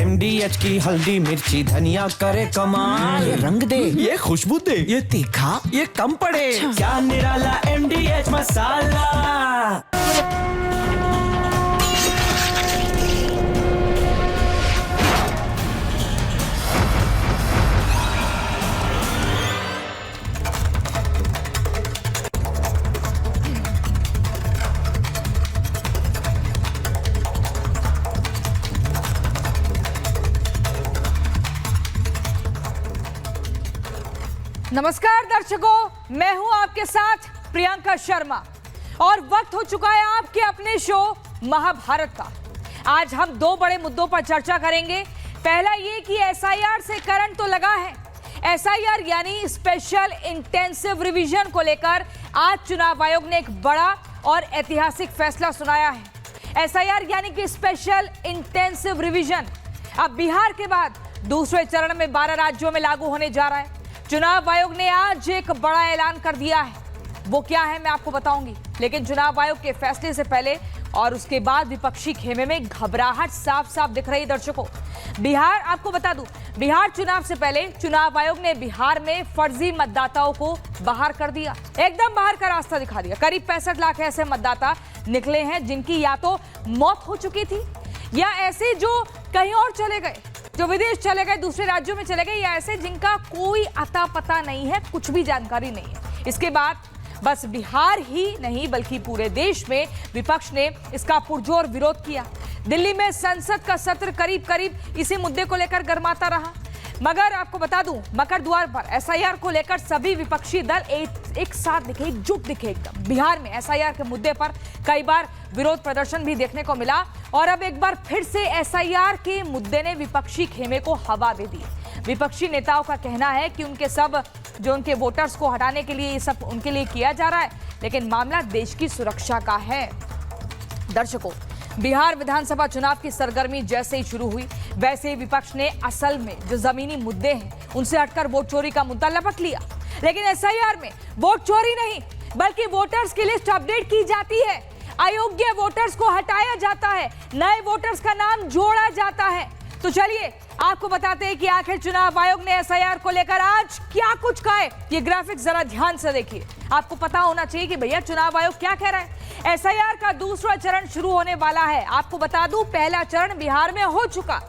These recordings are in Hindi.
MDH की हल्दी मिर्ची धनिया करे कमाल। ये रंग दे, ये खुशबू दे, ये तीखा, ये कम पड़े। क्या निराला MDH मसाला। नमस्कार दर्शकों, मैं हूं आपके साथ प्रियंका शर्मा और वक्त हो चुका है आपके अपने शो महाभारत का। आज हम दो बड़े मुद्दों पर चर्चा करेंगे। पहला ये कि SIR से करंट तो लगा है। SIR यानी स्पेशल इंटेंसिव रिवीजन को लेकर आज चुनाव आयोग ने एक बड़ा और ऐतिहासिक फैसला सुनाया है। SIR यानी कि स्पेशल इंटेंसिव रिवीजन अब बिहार के बाद दूसरे चरण में 12 राज्यों में लागू होने जा रहा है। चुनाव आयोग ने आज एक बड़ा ऐलान कर दिया है। वो क्या है मैं आपको बताऊंगी, लेकिन चुनाव आयोग के फैसले से पहले और उसके बाद विपक्षी खेमे में घबराहट साफ साफ दिख रही। दर्शकों, बिहार आपको बता दूं, बिहार चुनाव से पहले चुनाव आयोग ने बिहार में फर्जी मतदाताओं को बाहर कर दिया, एकदम बाहर का रास्ता दिखा दिया। करीब 65 लाख ऐसे मतदाता निकले हैं जिनकी या तो मौत हो चुकी थी या ऐसे जो कहीं और चले गए, जो विदेश चले गए, दूसरे राज्यों में चले गए, या ऐसे जिनका कोई अता पता नहीं है, कुछ भी जानकारी नहीं है। इसके बाद बस बिहार ही नहीं बल्कि पूरे देश में विपक्ष ने इसका पुरजोर विरोध किया। दिल्ली में संसद का सत्र करीब करीब इसी मुद्दे को लेकर गर्माता रहा। मगर आपको बता दूं, मकर द्वार पर SIR को लेकर सभी विपक्षी दल एक साथ दिखे, एकजुट दिखे एकदम। बिहार में SIR के मुद्दे पर कई बार विरोध प्रदर्शन भी देखने को मिला और अब एक बार फिर से SIR के मुद्दे ने विपक्षी खेमे को हवा दे दी। विपक्षी नेताओं का कहना है कि उनके वोटर्स को हटाने के लिए ये सब उनके लिए किया जा रहा है, लेकिन मामला देश की सुरक्षा का है। दर्शकों, बिहार विधानसभा चुनाव की सरगर्मी जैसे ही शुरू हुई वैसे ही विपक्ष ने असल में जो जमीनी मुद्दे हैं उनसे हटकर वोट चोरी का मुद्दा लपक लिया। लेकिन SIR में वोट चोरी नहीं बल्कि वोटर्स की लिस्ट अपडेट की जाती है, अयोग्य वोटर्स को हटाया जाता है, नए वोटर्स का नाम जोड़ा जाता है। तो चलिए आपको बताते हैं कि आखिर चुनाव आयोग ने SIR को लेकर आज क्या कुछ कहा है। ये ग्राफिक्स जरा ध्यान से देखिए, आपको पता होना चाहिए कि भैया चुनाव आयोग क्या कह रहा है। SIR का दूसरा चरण शुरू होने वाला है। आपको बता दूं, पहला चरण बिहार में हो चुका,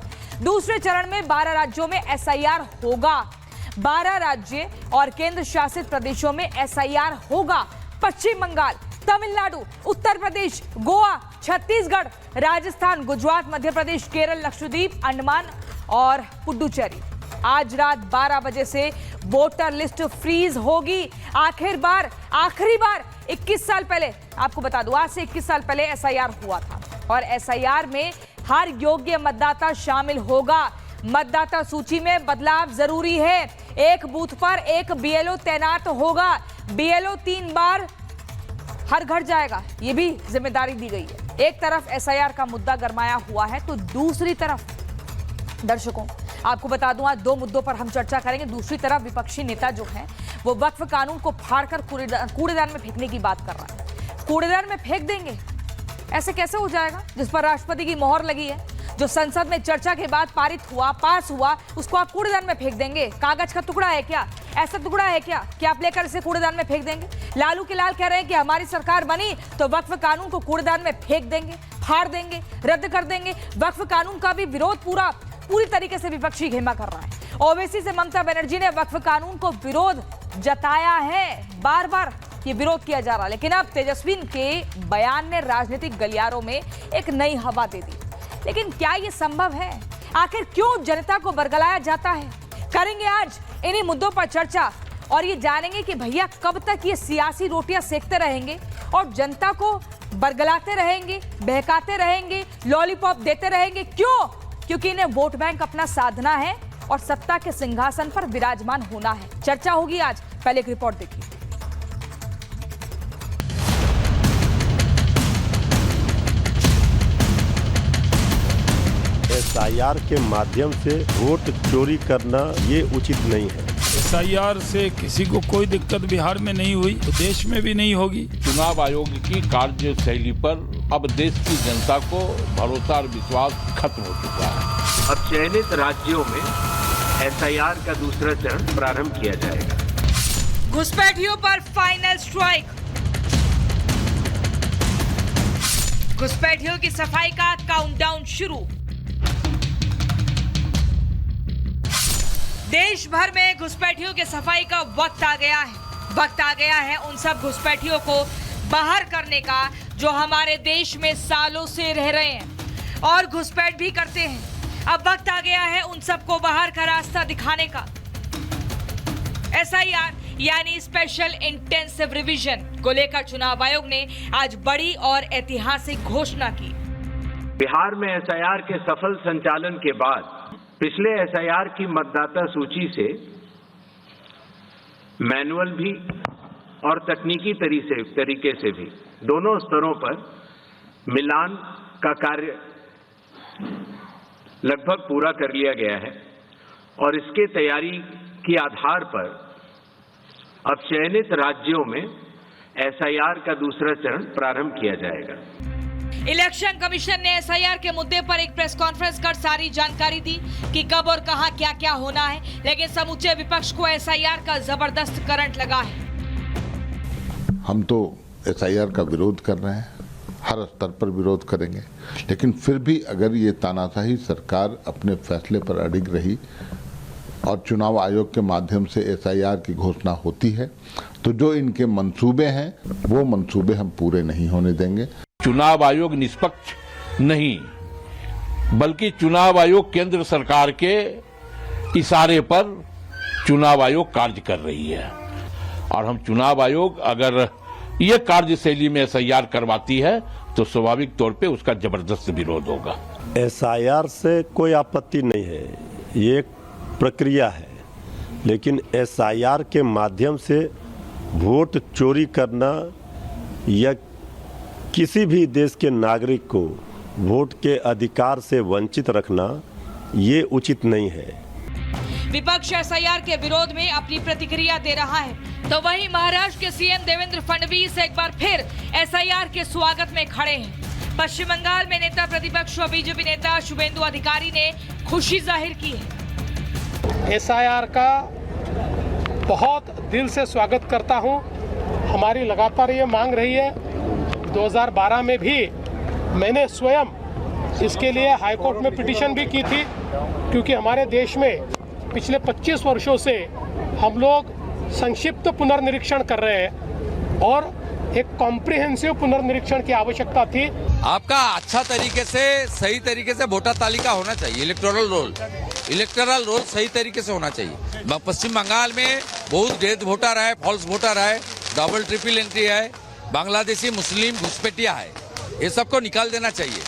दूसरे चरण में 12 राज्यों में SIR होगा। 12 राज्य और केंद्र शासित प्रदेशों में SIR होगा। पश्चिम बंगाल, तमिलनाडु, उत्तर प्रदेश, गोवा, छत्तीसगढ़, राजस्थान, गुजरात, मध्य प्रदेश, केरल, लक्षद्वीप, अंडमान और पुडुचेरी। आज रात 12 बजे से वोटर लिस्ट फ्रीज होगी। आखिरी बार 21 साल पहले, आपको बता दूं, आज से 21 साल पहले SIR हुआ था और SIR में हर योग्य मतदाता शामिल होगा। मतदाता सूची में बदलाव जरूरी है। एक बूथ पर एक BLO तैनात होगा। BLO 3 बार हर घर जाएगा, ये भी जिम्मेदारी दी गई है। एक तरफ SIR का मुद्दा गरमाया हुआ है तो दूसरी तरफ दर्शकों आपको बता दूं, आज दो मुद्दों पर हम चर्चा करेंगे। दूसरी तरफ विपक्षी नेता जो हैं वो वक्फ कानून को फाड़कर कूड़ेदान में फेंकने की बात कर रहा है। कूड़ेदान में फेंक देंगे, ऐसे कैसे हो जाएगा? जिस पर राष्ट्रपति की मोहर लगी है, जो संसद में चर्चा के बाद पास हुआ, उसको आप कूड़ेदान में फेंक देंगे? कागज का टुकड़ा है क्या? ऐसा टुकड़ा है क्या कि आप लेकर इसे कूड़ेदान में फेंक देंगे? लालू के लाल कह रहे हैं कि हमारी सरकार बनी तो वक्फ कानून को कूड़ेदान में फेंक देंगे, फाड़ देंगे, रद्द कर देंगे। वक्फ कानून का भी विरोध पूरी तरीके से विपक्षी खेमा कर रहा है। ओवैसी से ममता बनर्जी ने वक्फ कानून को विरोध जताया है, बार बार ये विरोध किया जा रहा है। लेकिन अब तेजस्वी के बयान ने राजनीतिक गलियारों में एक नई हवा दे दी। लेकिन क्या ये संभव है? आखिर क्यों जनता को बरगलाया जाता है? करेंगे आज इन्हीं मुद्दों पर चर्चा और ये जानेंगे कि भैया कब तक ये सियासी रोटियां सेकते रहेंगे और जनता को बरगलाते रहेंगे, बहकाते रहेंगे, लॉलीपॉप देते रहेंगे। क्यों? क्योंकि इन्हें वोट बैंक अपना साधना है और सत्ता के सिंहासन पर विराजमान होना है। चर्चा होगी आज, पहले एक रिपोर्ट देखिए। SIR के माध्यम से वोट चोरी करना ये उचित नहीं है। SIR से किसी को कोई दिक्कत बिहार में नहीं हुई तो देश में भी नहीं होगी। चुनाव आयोग की कार्यशैली पर अब देश की जनता को भरोसा और विश्वास खत्म हो चुका है। अब चयनित राज्यों में एसआईआर का दूसरा चरण प्रारंभ किया जाएगा। घुसपैठियों पर फाइनल स्ट्राइक। घुसपैठियों की सफाई का काउंटडाउन शुरू। देश भर में घुसपैठियों के सफाई का वक्त आ गया है। वक्त आ गया है उन सब घुसपैठियों को बाहर करने का जो हमारे देश में सालों से रह रहे हैं और घुसपैठ भी करते हैं। अब वक्त आ गया है उन सबको बाहर का रास्ता दिखाने का। एसआईआर यानी स्पेशल इंटेंसिव रिवीजन को लेकर चुनाव आयोग ने आज बड़ी और ऐतिहासिक घोषणा की। बिहार में एसआईआर के सफल संचालन के बाद पिछले एसआईआर की मतदाता सूची से मैनुअल भी और तकनीकी तरीके से भी दोनों स्तरों पर मिलान का कार्य लगभग पूरा कर लिया गया है और इसके तैयारी के आधार पर अब चयनित राज्यों में एसआईआर का दूसरा चरण प्रारंभ किया जाएगा। इलेक्शन कमीशन ने एसआईआर के मुद्दे पर एक प्रेस कॉन्फ्रेंस कर सारी जानकारी दी कि कब और कहां क्या क्या होना है, लेकिन समूचे विपक्ष को एसआईआर का जबरदस्त करंट लगा है। हम तो एसआईआर का विरोध कर रहे हैं, हर स्तर पर विरोध करेंगे, लेकिन फिर भी अगर ये तानाशाही सरकार अपने फैसले पर अडिग रही और चुनाव आयोग के माध्यम से एसआईआर की घोषणा होती है तो जो इनके मंसूबे हैं वो मंसूबे हम पूरे नहीं होने देंगे। चुनाव आयोग निष्पक्ष नहीं, बल्कि चुनाव आयोग केंद्र सरकार के इशारे पर चुनाव आयोग कार्य कर रही है और हम चुनाव आयोग अगर ये कार्यशैली में एसआईआर करवाती है तो स्वाभाविक तौर पे उसका जबरदस्त विरोध होगा। एसआईआर से कोई आपत्ति नहीं है, ये एक प्रक्रिया है, लेकिन एसआईआर के माध्यम से वोट चोरी करना या किसी भी देश के नागरिक को वोट के अधिकार से वंचित रखना ये उचित नहीं है। विपक्ष एसआईआर के विरोध में अपनी प्रतिक्रिया दे रहा है, तो वहीं महाराष्ट्र के सीएम देवेंद्र फडणवीस एक बार फिर एसआईआर के स्वागत में खड़े हैं। पश्चिम बंगाल में नेता प्रतिपक्ष और बीजेपी नेता शुभेंदु अधिकारी ने खुशी जाहिर की है। एसआईआर का बहुत दिल से स्वागत करता हूं। हमारी लगातार ये मांग रही है। 2012 में भी मैंने स्वयं इसके लिए हाईकोर्ट में पिटीशन भी की थी, क्योंकि हमारे देश में पिछले 25 वर्षों से हम लोग संक्षिप्त पुनर्निरीक्षण कर रहे हैं और एक कॉम्प्रिहेंसिव पुनर्निरीक्षण की आवश्यकता थी। आपका अच्छा तरीके से सही तरीके से वोटर तालिका होना चाहिए, इलेक्टोरल रोल सही तरीके से होना चाहिए। पश्चिम बंगाल में बहुत डेथ वोटर है, फॉल्स वोटर है, डबल ट्रिपल एंट्री है, बांग्लादेशी मुस्लिम घुसपैठिया है, ये सबको निकाल देना चाहिए।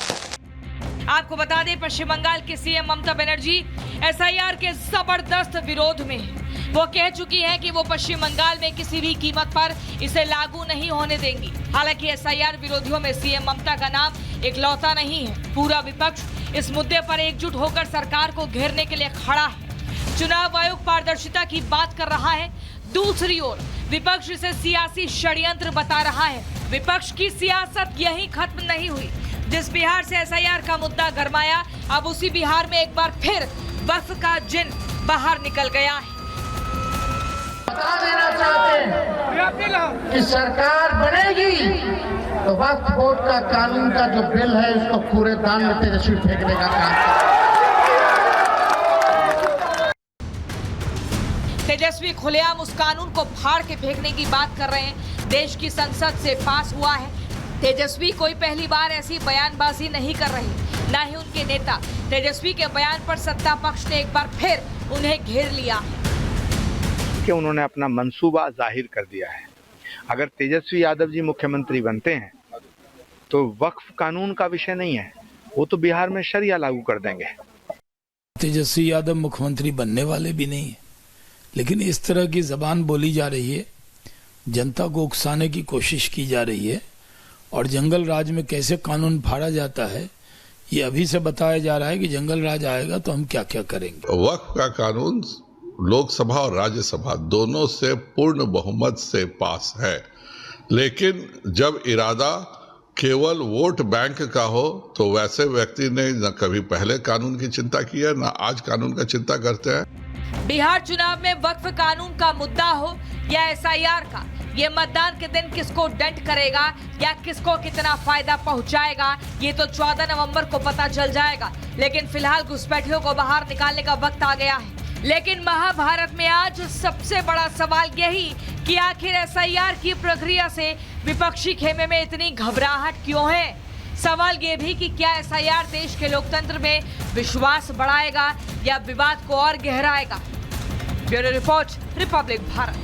आपको बता दें पश्चिम बंगाल की सीएम ममता बनर्जी एसआईआर के जबरदस्त विरोध में है। वो कह चुकी हैं कि वो पश्चिम बंगाल में किसी भी कीमत पर इसे लागू नहीं होने देंगी। हालांकि एसआईआर विरोधियों में सीएम ममता का नाम इकलौता नहीं है। पूरा विपक्ष इस मुद्दे पर एकजुट होकर सरकार को घेरने के लिए खड़ा है। चुनाव आयोग पारदर्शिता की बात कर रहा है, दूसरी ओर विपक्ष इसे सियासी षड्यंत्र बता रहा है। विपक्ष की सियासत यहीं खत्म नहीं हुई। जिस बिहार से एसआईआर का मुद्दा गरमाया, अब उसी बिहार में एक बार फिर वक्फ का जिन बाहर निकल गया है। बता देना चाहते हैं कि सरकार बनेगी तो वक्फ बोर्ड का कानून का जो बिल है उसको पूरे दान में तेजस्वी फेंकने का काम। तेजस्वी खुलेआम उस कानून को फाड़ के फेंकने की बात कर रहे हैं। देश की संसद से पास हुआ है। तेजस्वी कोई पहली बार ऐसी बयानबाजी नहीं कर रही, ना ही उनके नेता। तेजस्वी के बयान पर सत्ता पक्ष ने एक बार फिर उन्हें घेर लिया कि उन्होंने अपना मंसूबा जाहिर कर दिया है। अगर तेजस्वी यादव जी मुख्यमंत्री बनते हैं तो वक्फ कानून का विषय नहीं है, वो तो बिहार में शरिया लागू कर देंगे। तेजस्वी यादव मुख्यमंत्री बनने वाले भी नहीं है, लेकिन इस तरह की जबान बोली जा रही है, जनता को उकसाने की कोशिश की जा रही है और जंगल राज में कैसे कानून फाड़ा जाता है ये अभी से बताया जा रहा है कि जंगल राज आएगा तो हम क्या क्या करेंगे। वक्फ का कानून लोकसभा और राज्यसभा दोनों से पूर्ण बहुमत से पास है, लेकिन जब इरादा केवल वोट बैंक का हो तो वैसे व्यक्ति ने न कभी पहले कानून की चिंता की है न आज कानून का चिंता करते हैं। बिहार चुनाव में वक्फ कानून का मुद्दा हो या एसआईआर का, ये मतदान के दिन किसको डंट करेगा या किसको कितना फायदा पहुंचाएगा, ये तो 14 नवंबर को पता चल जाएगा। लेकिन फिलहाल घुसपैठियों को बाहर निकालने का वक्त आ गया है। लेकिन महाभारत में आज सबसे बड़ा सवाल यही कि आखिर एसआईआर की प्रक्रिया से विपक्षी खेमे में इतनी घबराहट क्यों है। सवाल ये भी कि क्या एसआईआर देश के लोकतंत्र में विश्वास बढ़ाएगा या विवाद को और गहराएगा। Bureau report, Republic Bharat.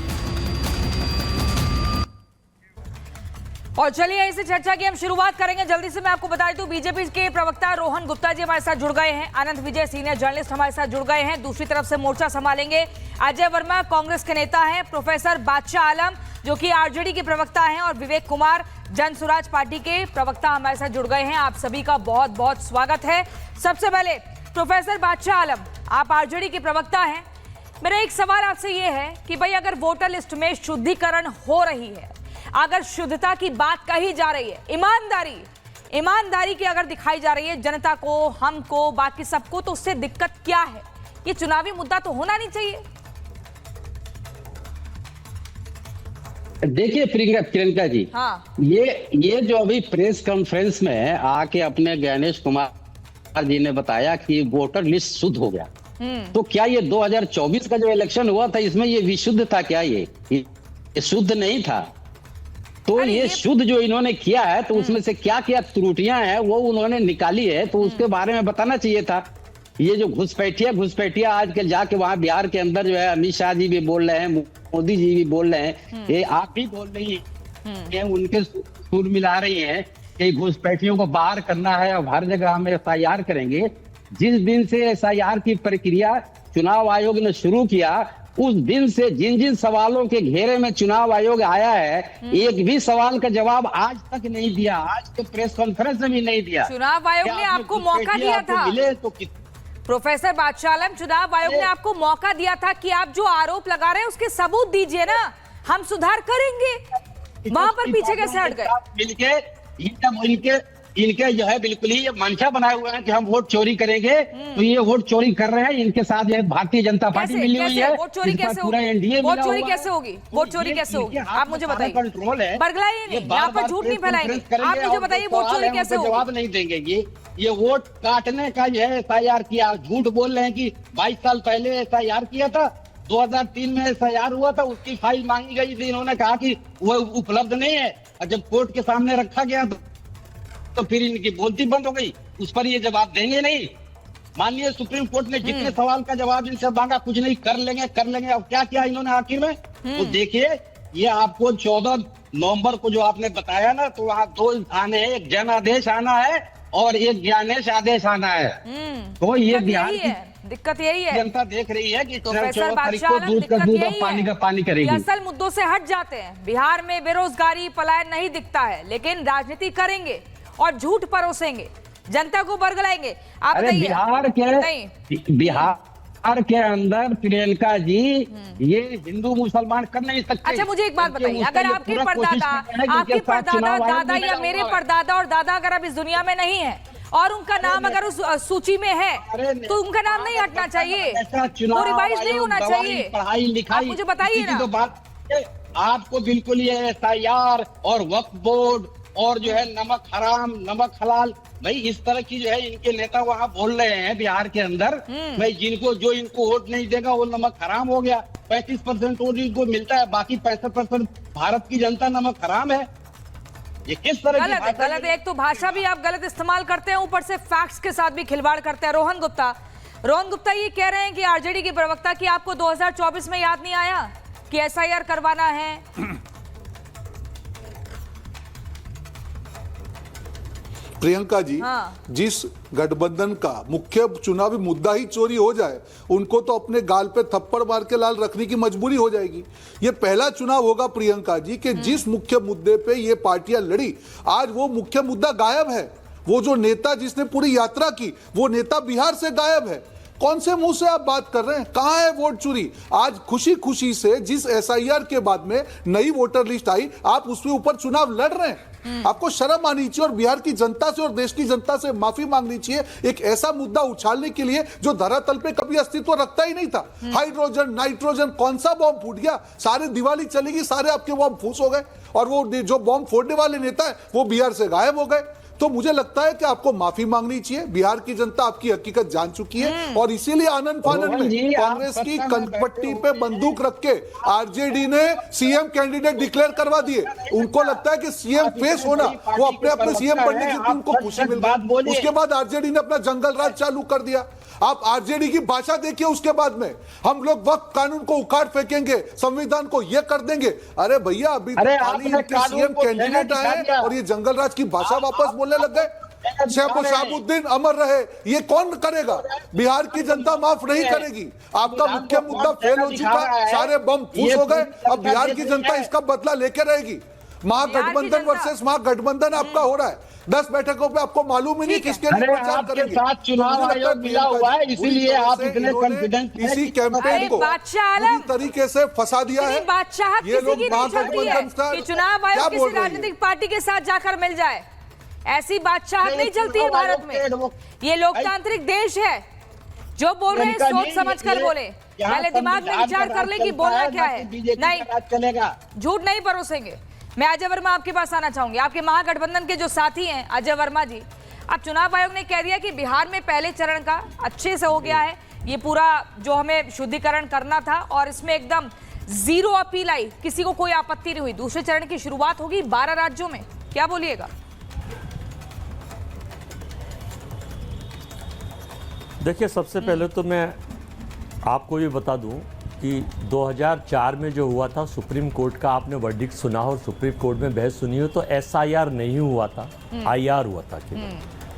और चलिए इसी चर्चा की हम शुरुआत करेंगे। जल्दी से मैं आपको बता दूं, बीजेपी के प्रवक्ता रोहन गुप्ता जी हमारे साथ जुड़ गए हैं। आनंद विजय सीनियर जर्नलिस्ट हमारे साथ जुड़ गए हैं। दूसरी तरफ से मोर्चा संभालेंगे अजय वर्मा, कांग्रेस के नेता हैं। प्रोफेसर बादशाह आलम जो कि आरजेडी के प्रवक्ता हैं और विवेक कुमार जन स्वराज पार्टी के प्रवक्ता हमारे साथ जुड़ गए हैं। आप सभी का बहुत बहुत स्वागत है। सबसे पहले प्रोफेसर बादशाह आलम, आप आरजेडी के प्रवक्ता हैं। मेरा एक सवाल आपसे ये है कि भाई अगर वोटर लिस्ट में शुद्धिकरण हो रही है, अगर शुद्धता की बात कही जा रही है, ईमानदारी की अगर दिखाई जा रही है जनता को, हमको, बाकी सबको, तो उससे दिक्कत क्या है? ये चुनावी मुद्दा तो होना नहीं चाहिए। देखिए प्रियंका जी, हाँ। ये जो अभी प्रेस कॉन्फ्रेंस में आके अपने ज्ञानेश कुमार जी ने बताया कि वोटर लिस्ट शुद्ध हो गया, तो क्या ये 2024 का जो इलेक्शन हुआ था इसमें ये विशुद्ध था क्या? ये शुद्ध नहीं था। तो ये शुद्ध जो इन्होंने किया है तो उसमें से क्या क्या त्रुटियां हैं वो उन्होंने निकाली है, तो उसके बारे में बताना चाहिए था। ये जो घुसपैठिया आजकल जाके वहां बिहार के अंदर जो है अमित शाह जी भी बोल रहे हैं, मोदी जी भी बोल रहे हैं, ये आप भी बोल रही हैं, उनके सुर मिला रही हैं कि घुसपैठियों को बाहर करना है और हर जगह हम एसआईआर करेंगे। जिस दिन से एसआईआर की प्रक्रिया चुनाव आयोग ने शुरू किया उस दिन से जिन जिन सवालों के घेरे में चुनाव आयोग आया है, एक भी सवाल का जवाब आज तक नहीं दिया। आज के प्रेस कॉन्फ्रेंस में भी नहीं दिया। चुनाव आयोग ने आपको मौका दिया था। प्रोफेसर बादशाह आलम, चुनाव आयोग ने आपको मौका दिया था कि आप जो आरोप लगा रहे हैं उसके सबूत दीजिए ना, हम सुधार करेंगे। वहां पर पीछे कैसे हट गए? मिलके इनके जो है बिल्कुल ही मंशा बनाए हुए हैं कि हम वोट चोरी करेंगे, तो ये वोट चोरी कर रहे हैं। इनके साथ जो है भारतीय जनता पार्टी मिली हुई है। वोट चोरी कैसे होगी? वोट चोरी कैसे होगी? वोट चोरी कैसे होगी? आप मुझे बताइए। कंट्रोल है, बरगलाइए नहीं, यहाँ पर झूठ नहीं फैलाएंगे। आप मुझे बताइए वोट चोरी कैसे होगी? जवाब नहीं देंगे। ये वोट काटने का जो है एसआईआर किया, झूठ बोल रहे हैं कि 22 साल पहले एसआईआर किया था, 2003 में एसआईआर हुआ था, उसकी फाइल मांगी गई थी, इन्होंने कहा कि वो उपलब्ध नहीं है, और जब कोर्ट के सामने रखा गया तो फिर इनकी बोलती बंद हो गई। उस पर ये जवाब देंगे नहीं। मान लीजिए सुप्रीम कोर्ट ने जितने सवाल का जवाब इनसे मांगा, कुछ नहीं, कर लेंगे। अब क्या किया इन्होंने आखिर में? तो देखिए, ये आपको 14 नवंबर को जो आपने बताया ना, तो वहाँ 2 आने हैं, एक जन आदेश आना है और एक ज्ञानेश आदेश आना है। तो ये बिहार की दिक्कत यही है, जनता देख रही है कि प्रोफेसर बादशाह आलम, दूध का दूध और पानी का पानी करेगी। असल मुद्दों से हट जाते हैं। बिहार में बेरोजगारी, पलायन नहीं दिखता है, लेकिन राजनीति करेंगे और झूठ परोसेंगे, जनता को बरगलाएंगे। आप बताइए। बिहार के अंदर प्रियंका जी ये हिंदू मुसलमान कर नहीं सकते। अच्छा मुझे एक बात बताइए, अगर आपके परदादा दादा या मेरे परदादा और दादा अगर अब इस दुनिया में नहीं है और उनका नाम अगर उस सूची में है, तो उनका नाम नहीं हटना चाहिए, वो रिवाइज नहीं होना चाहिए। पढ़ाई लिखाई मुझे बताइए ना। तो बात आपको बिल्कुल ये एसआईआर और वक्फ बोर्ड और जो है नमक हराम नमक हलाल, भाई इस तरह की जो है इनके नेता वहाँ बोल रहे हैं बिहार के अंदर, भाई इनको वोट नहीं देगा वो नमक हराम हो गया। 35% वोट इनको मिलता है, बाकी 65% भारत की जनता नमक हराम है। ये किस तरह गलत है, गलत है। एक तो भाषा भी आप गलत इस्तेमाल करते हैं, ऊपर से फैक्ट्स के साथ भी खिलवाड़ करते हैं। रोहन गुप्ता ये कह रहे हैं कि आरजेडी के प्रवक्ता कि आपको 2024 में याद नहीं आया कि एसआईआर करवाना है? प्रियंका जी, जिस गठबंधन का मुख्य चुनावी मुद्दा ही चोरी हो जाए, उनको तो अपने गाल पे थप्पड़ मार के लाल रखने की मजबूरी हो जाएगी। ये पहला चुनाव होगा प्रियंका जी कि जिस मुख्य मुद्दे पे ये पार्टियां लड़ी, आज वो मुख्य मुद्दा गायब है। वो जो नेता जिसने पूरी यात्रा की, वो नेता बिहार से गायब है। कौन से मुंह से आप बात कर रहे हैं? कहां है वोट चोरी? आज खुशी खुशी से जिस एसआईआर के बाद में नई वोटर लिस्ट आई, आप उसके ऊपर चुनाव लड़ रहे हैं। आपको शर्म आनी चाहिए और बिहार की जनता से और देश की जनता से माफी मांगनी चाहिए एक ऐसा मुद्दा उछालने के लिए जो धरातल पे कभी अस्तित्व रखता ही नहीं था। हाइड्रोजन, नाइट्रोजन, कौन सा बॉम्ब फूट गया? सारे दिवाली चलेगी, सारे आपके बॉम्ब फूस हो गए और वो जो बॉम्ब फोड़ने वाले नेता है वो बिहार से गायब हो गए। तो मुझे लगता है कि आपको माफी मांगनी चाहिए। बिहार की जनता आपकी हकीकत जान चुकी है और इसीलिए आनंद फानन में कांग्रेस की कंपट्टी पे बंदूक रख के आरजेडी ने सीएम कैंडिडेट डिक्लेयर करवा दिए। उनको लगता है कि सीएम फेस होना, वो अपने अपने सीएम बनने की उनको खुशी मिल गई। उसके बाद आरजेडी ने अपना जंगल राज चालू कर दिया। आप आरजेडी की भाषा देखिए, उसके बाद में हम लोग वक्त कानून को उखाड़ फेंकेंगे, संविधान को ये कर देंगे। अरे भैया, अभी सीएम कैंडिडेट आए और ये जंगल राज की भाषा वापस बोलने लग गए। शहाबुद्दीन अमर रहे, ये कौन करेगा? बिहार की जनता माफ नहीं करेगी। आपका मुख्य मुद्दा फेल हो चुका, सारे बम फूस हो गए। अब बिहार की जनता इसका बदला लेके रहेगी। महागठबंधन वर्सेस महागठबंधन आपका हो रहा है। 10 बैठकों पे आपको मालूम ही नहीं किसके लिए प्रचार करेंगे। चुनाव आयोग मिला हुआ है, इसीलिए आप इतने कॉन्फिडेंट इसी कैंपेन को पूरी तरीके से फंसा दिया है। ये लोग महागठबंधन का चुनाव आयोग किसी राजनीतिक पार्टी के साथ जाकर मिल जाए, ऐसी बादशाहत नहीं चलती है भारत में। ये लोकतांत्रिक देश है। जो बोल रहे हैं सोच समझ कर बोले, पहले दिमाग में विचार कर ले कि बोलना क्या है। नहीं, झूठ नहीं परोसेंगे। मैं अजय वर्मा आपके पास आना चाहूंगी। आपके महागठबंधन के जो साथी हैं अजय वर्मा जी, अब चुनाव आयोग ने कह दिया कि बिहार में पहले चरण का अच्छे से हो गया है, ये पूरा जो हमें शुद्धिकरण करना था और इसमें एकदम जीरो अपील आई, किसी को कोई आपत्ति नहीं हुई। दूसरे चरण की शुरुआत होगी 12 राज्यों में, क्या बोलिएगा? देखिए, सबसे पहले तो मैं आपको ये बता दूं कि 2004 में जो हुआ था सुप्रीम कोर्ट का, आपने वर्डिक्ट सुना और सुप्रीम कोर्ट में बहस सुनी हो, तो एसआईआर नहीं हुआ था, आईआर हुआ था।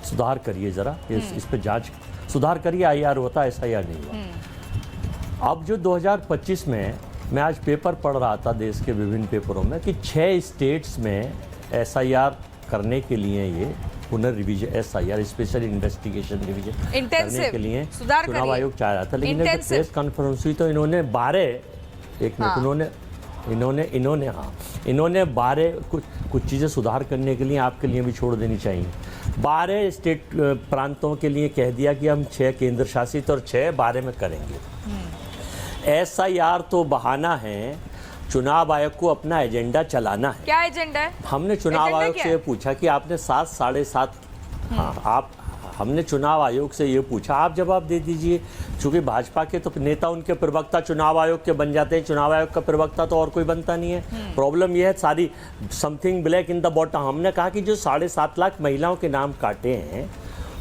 सुधार करिए जरा, इस पे जांच सुधार करिए। आईआर हुआ था, एसआईआर नहीं हुआ। अब जो 2025 में, मैं आज पेपर पढ़ रहा था देश के विभिन्न पेपरों में कि 6 स्टेट्स में एसआईआर करने के लिए, ये पुनर्रिवीजन एसआईआर स्पेशल इन्वेस्टिगेशन रिवीजन करने के लिए चुनाव आयोग चाह रहा था। लेकिन जब प्रेस कॉन्फ्रेंस हुई तो इन्होंने 12 कुछ चीज़ें सुधार करने के लिए आपके लिए भी छोड़ देनी चाहिए। 12 स्टेट प्रांतों के लिए कह दिया कि हम 6 केंद्र शासित और 6 12 में करेंगे। एसआईआर तो बहाना है, चुनाव आयोग को अपना एजेंडा चलाना है। क्या एजेंडा है? हमने चुनाव आयोग से पूछा कि आपने 7 साढ़े 7, हाँ, हमने चुनाव आयोग से ये पूछा, आप जवाब दे दीजिए। क्योंकि भाजपा के तो नेता, उनके प्रवक्ता चुनाव आयोग के बन जाते हैं। चुनाव आयोग का प्रवक्ता तो और कोई बनता नहीं है। प्रॉब्लम यह है, सारी something black in the bottom. हमने कहा कि जो 7.5 लाख महिलाओं के नाम काटे हैं,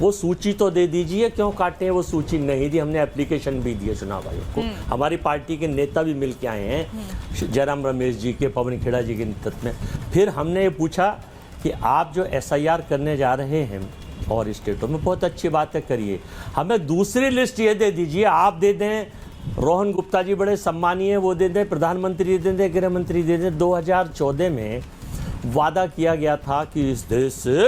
वो सूची तो दे दीजिए, क्यों काटे हैं? वो सूची नहीं दी। हमने एप्लीकेशन भी दिया चुनाव आयोग को। हमारी पार्टी के नेता भी मिल के आए हैं, जयराम रमेश जी के, पवन खेड़ा जी के नेतृत्व में। फिर हमने ये पूछा कि आप जो एसआईआर करने जा रहे हैं और स्टेटों में, बहुत अच्छी बात है, करिए, हमें दूसरी लिस्ट ये दे दीजिए। आप दे दें, रोहन गुप्ता जी बड़े सम्मानीय, वो दे दें, प्रधानमंत्री दे दें, गृह मंत्री दे दें। 2014 में वादा किया गया था कि इस देश से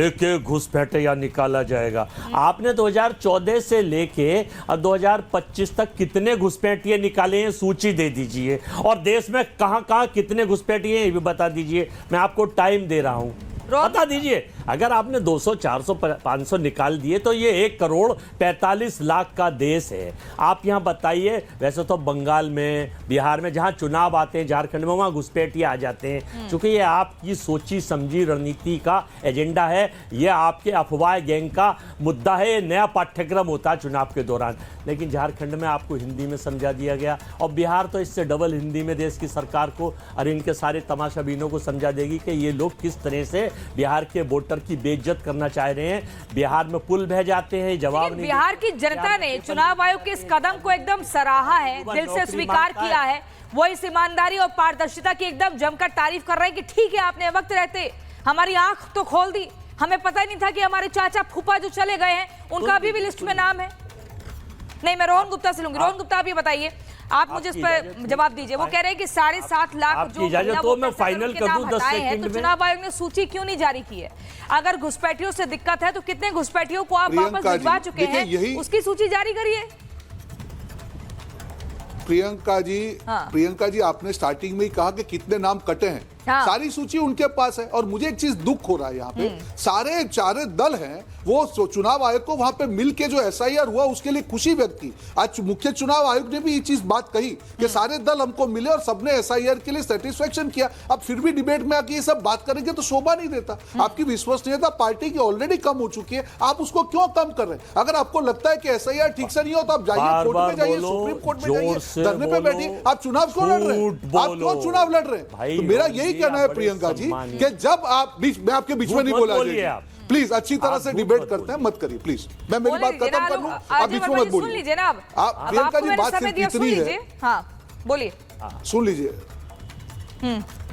एक घुसपैठिया निकाला जाएगा। आपने 2014 से लेके और 2025 तक कितने घुसपैठिए निकाले हैं, सूची दे दीजिए। और देश में कहां-कहां कितने घुसपैठिए हैं, ये भी बता दीजिए। मैं आपको टाइम दे रहा हूं, बता दीजिए। अगर आपने 200, 400, 500 निकाल दिए तो ये 1 करोड़ 45 लाख का देश है। आप यहाँ बताइए, वैसे तो बंगाल में, बिहार में जहाँ चुनाव आते हैं, झारखंड में, वहाँ घुसपैठिए आ जाते हैं। क्योंकि ये आपकी सोची समझी रणनीति का एजेंडा है, ये आपके अफवाह गैंग का मुद्दा है। ये नया पाठ्यक्रम होता है चुनाव के दौरान। लेकिन झारखंड में आपको हिंदी में समझा दिया गया, और बिहार तो इससे डबल हिंदी में देश की सरकार को और इनके सारे तमाशाबीनों को समझा देगी कि ये लोग किस तरह से बिहार के वोटर की बेइज्जत करना चाह रहे हैं। बिहार में पुल बह जाते हैं, जवाब नहीं। बिहार की जनता ने चुनाव आयोग के इस कदम को एकदम सराहा है, दिल से स्वीकार किया है। वो इस ईमानदारी और पारदर्शिता की एकदम जमकर तारीफ कर रहे हैं कि ठीक है, आपने वक्त रहते हमारी आंख तो खोल दी। हमें पता ही नहीं था कि हमारे चाचा फूफा जो चले गए हैं, उनका अभी भी लिस्ट में नाम है। नहीं, मैं रोहन गुप्ता से लूंगी। रोहन गुप्ता, आप ये बताइए, आप मुझे इस पर जवाब दीजिए। वो कह रहे हैं कि 7.5 लाख जो तो मैं फाइनल कर दूं 10 सेकंड में। तो चुनाव आयोग ने सूची क्यों नहीं जारी की है? अगर घुसपैठियों से दिक्कत है तो कितने घुसपैठियों को आप वापस भिजवा चुके हैं, उसकी सूची जारी करिए। प्रियंका जी, आपने स्टार्टिंग में ही कहा कि कितने नाम कटे हैं। हाँ। सारी सूची उनके पास है। और मुझे एक चीज दुख हो रहा है यहाँ पे, सारे चारे दल हैं वो चुनाव आयोग को वहां पे मिलके जो एसआईआर हुआ उसके लिए खुशी व्यक्त की। आज मुख्य चुनाव आयोग ने भी ये चीज बात कही कि सारे दल हमको मिले और सबने एसआईआर के लिए सेटिस्फेक्शन किया। अब फिर भी डिबेट में आके ये सब बात करेंगे तो शोभा नहीं देता। आपकी विश्वसनीयता पार्टी की ऑलरेडी कम हो चुकी है, आप उसको क्यों कम कर रहे हैं? अगर आपको लगता है कि एसआईआर ठीक से नहीं हो तो आप जाइए कोर्ट में, जाइए सुप्रीम कोर्ट में, जाइए धरने पे बैठिए। आप चुनाव क्यों लड़ रहे हैं? आप क्यों चुनाव लड़ रहे हैं? तो मेरा यही कहना है प्रियंका जी कि जब आप मैं आपके बीच में नहीं बोला, प्लीज अच्छी तरह से डिबेट करते हैं, मत करिए प्लीज। मैं मेरी बात खत्म कर लूं, आप बीच में मत बोलिए। सुन लीजिए ना आप प्रियंका जी, बात सिर्फ इतनी है। हाँ बोलिए, सुन लीजिए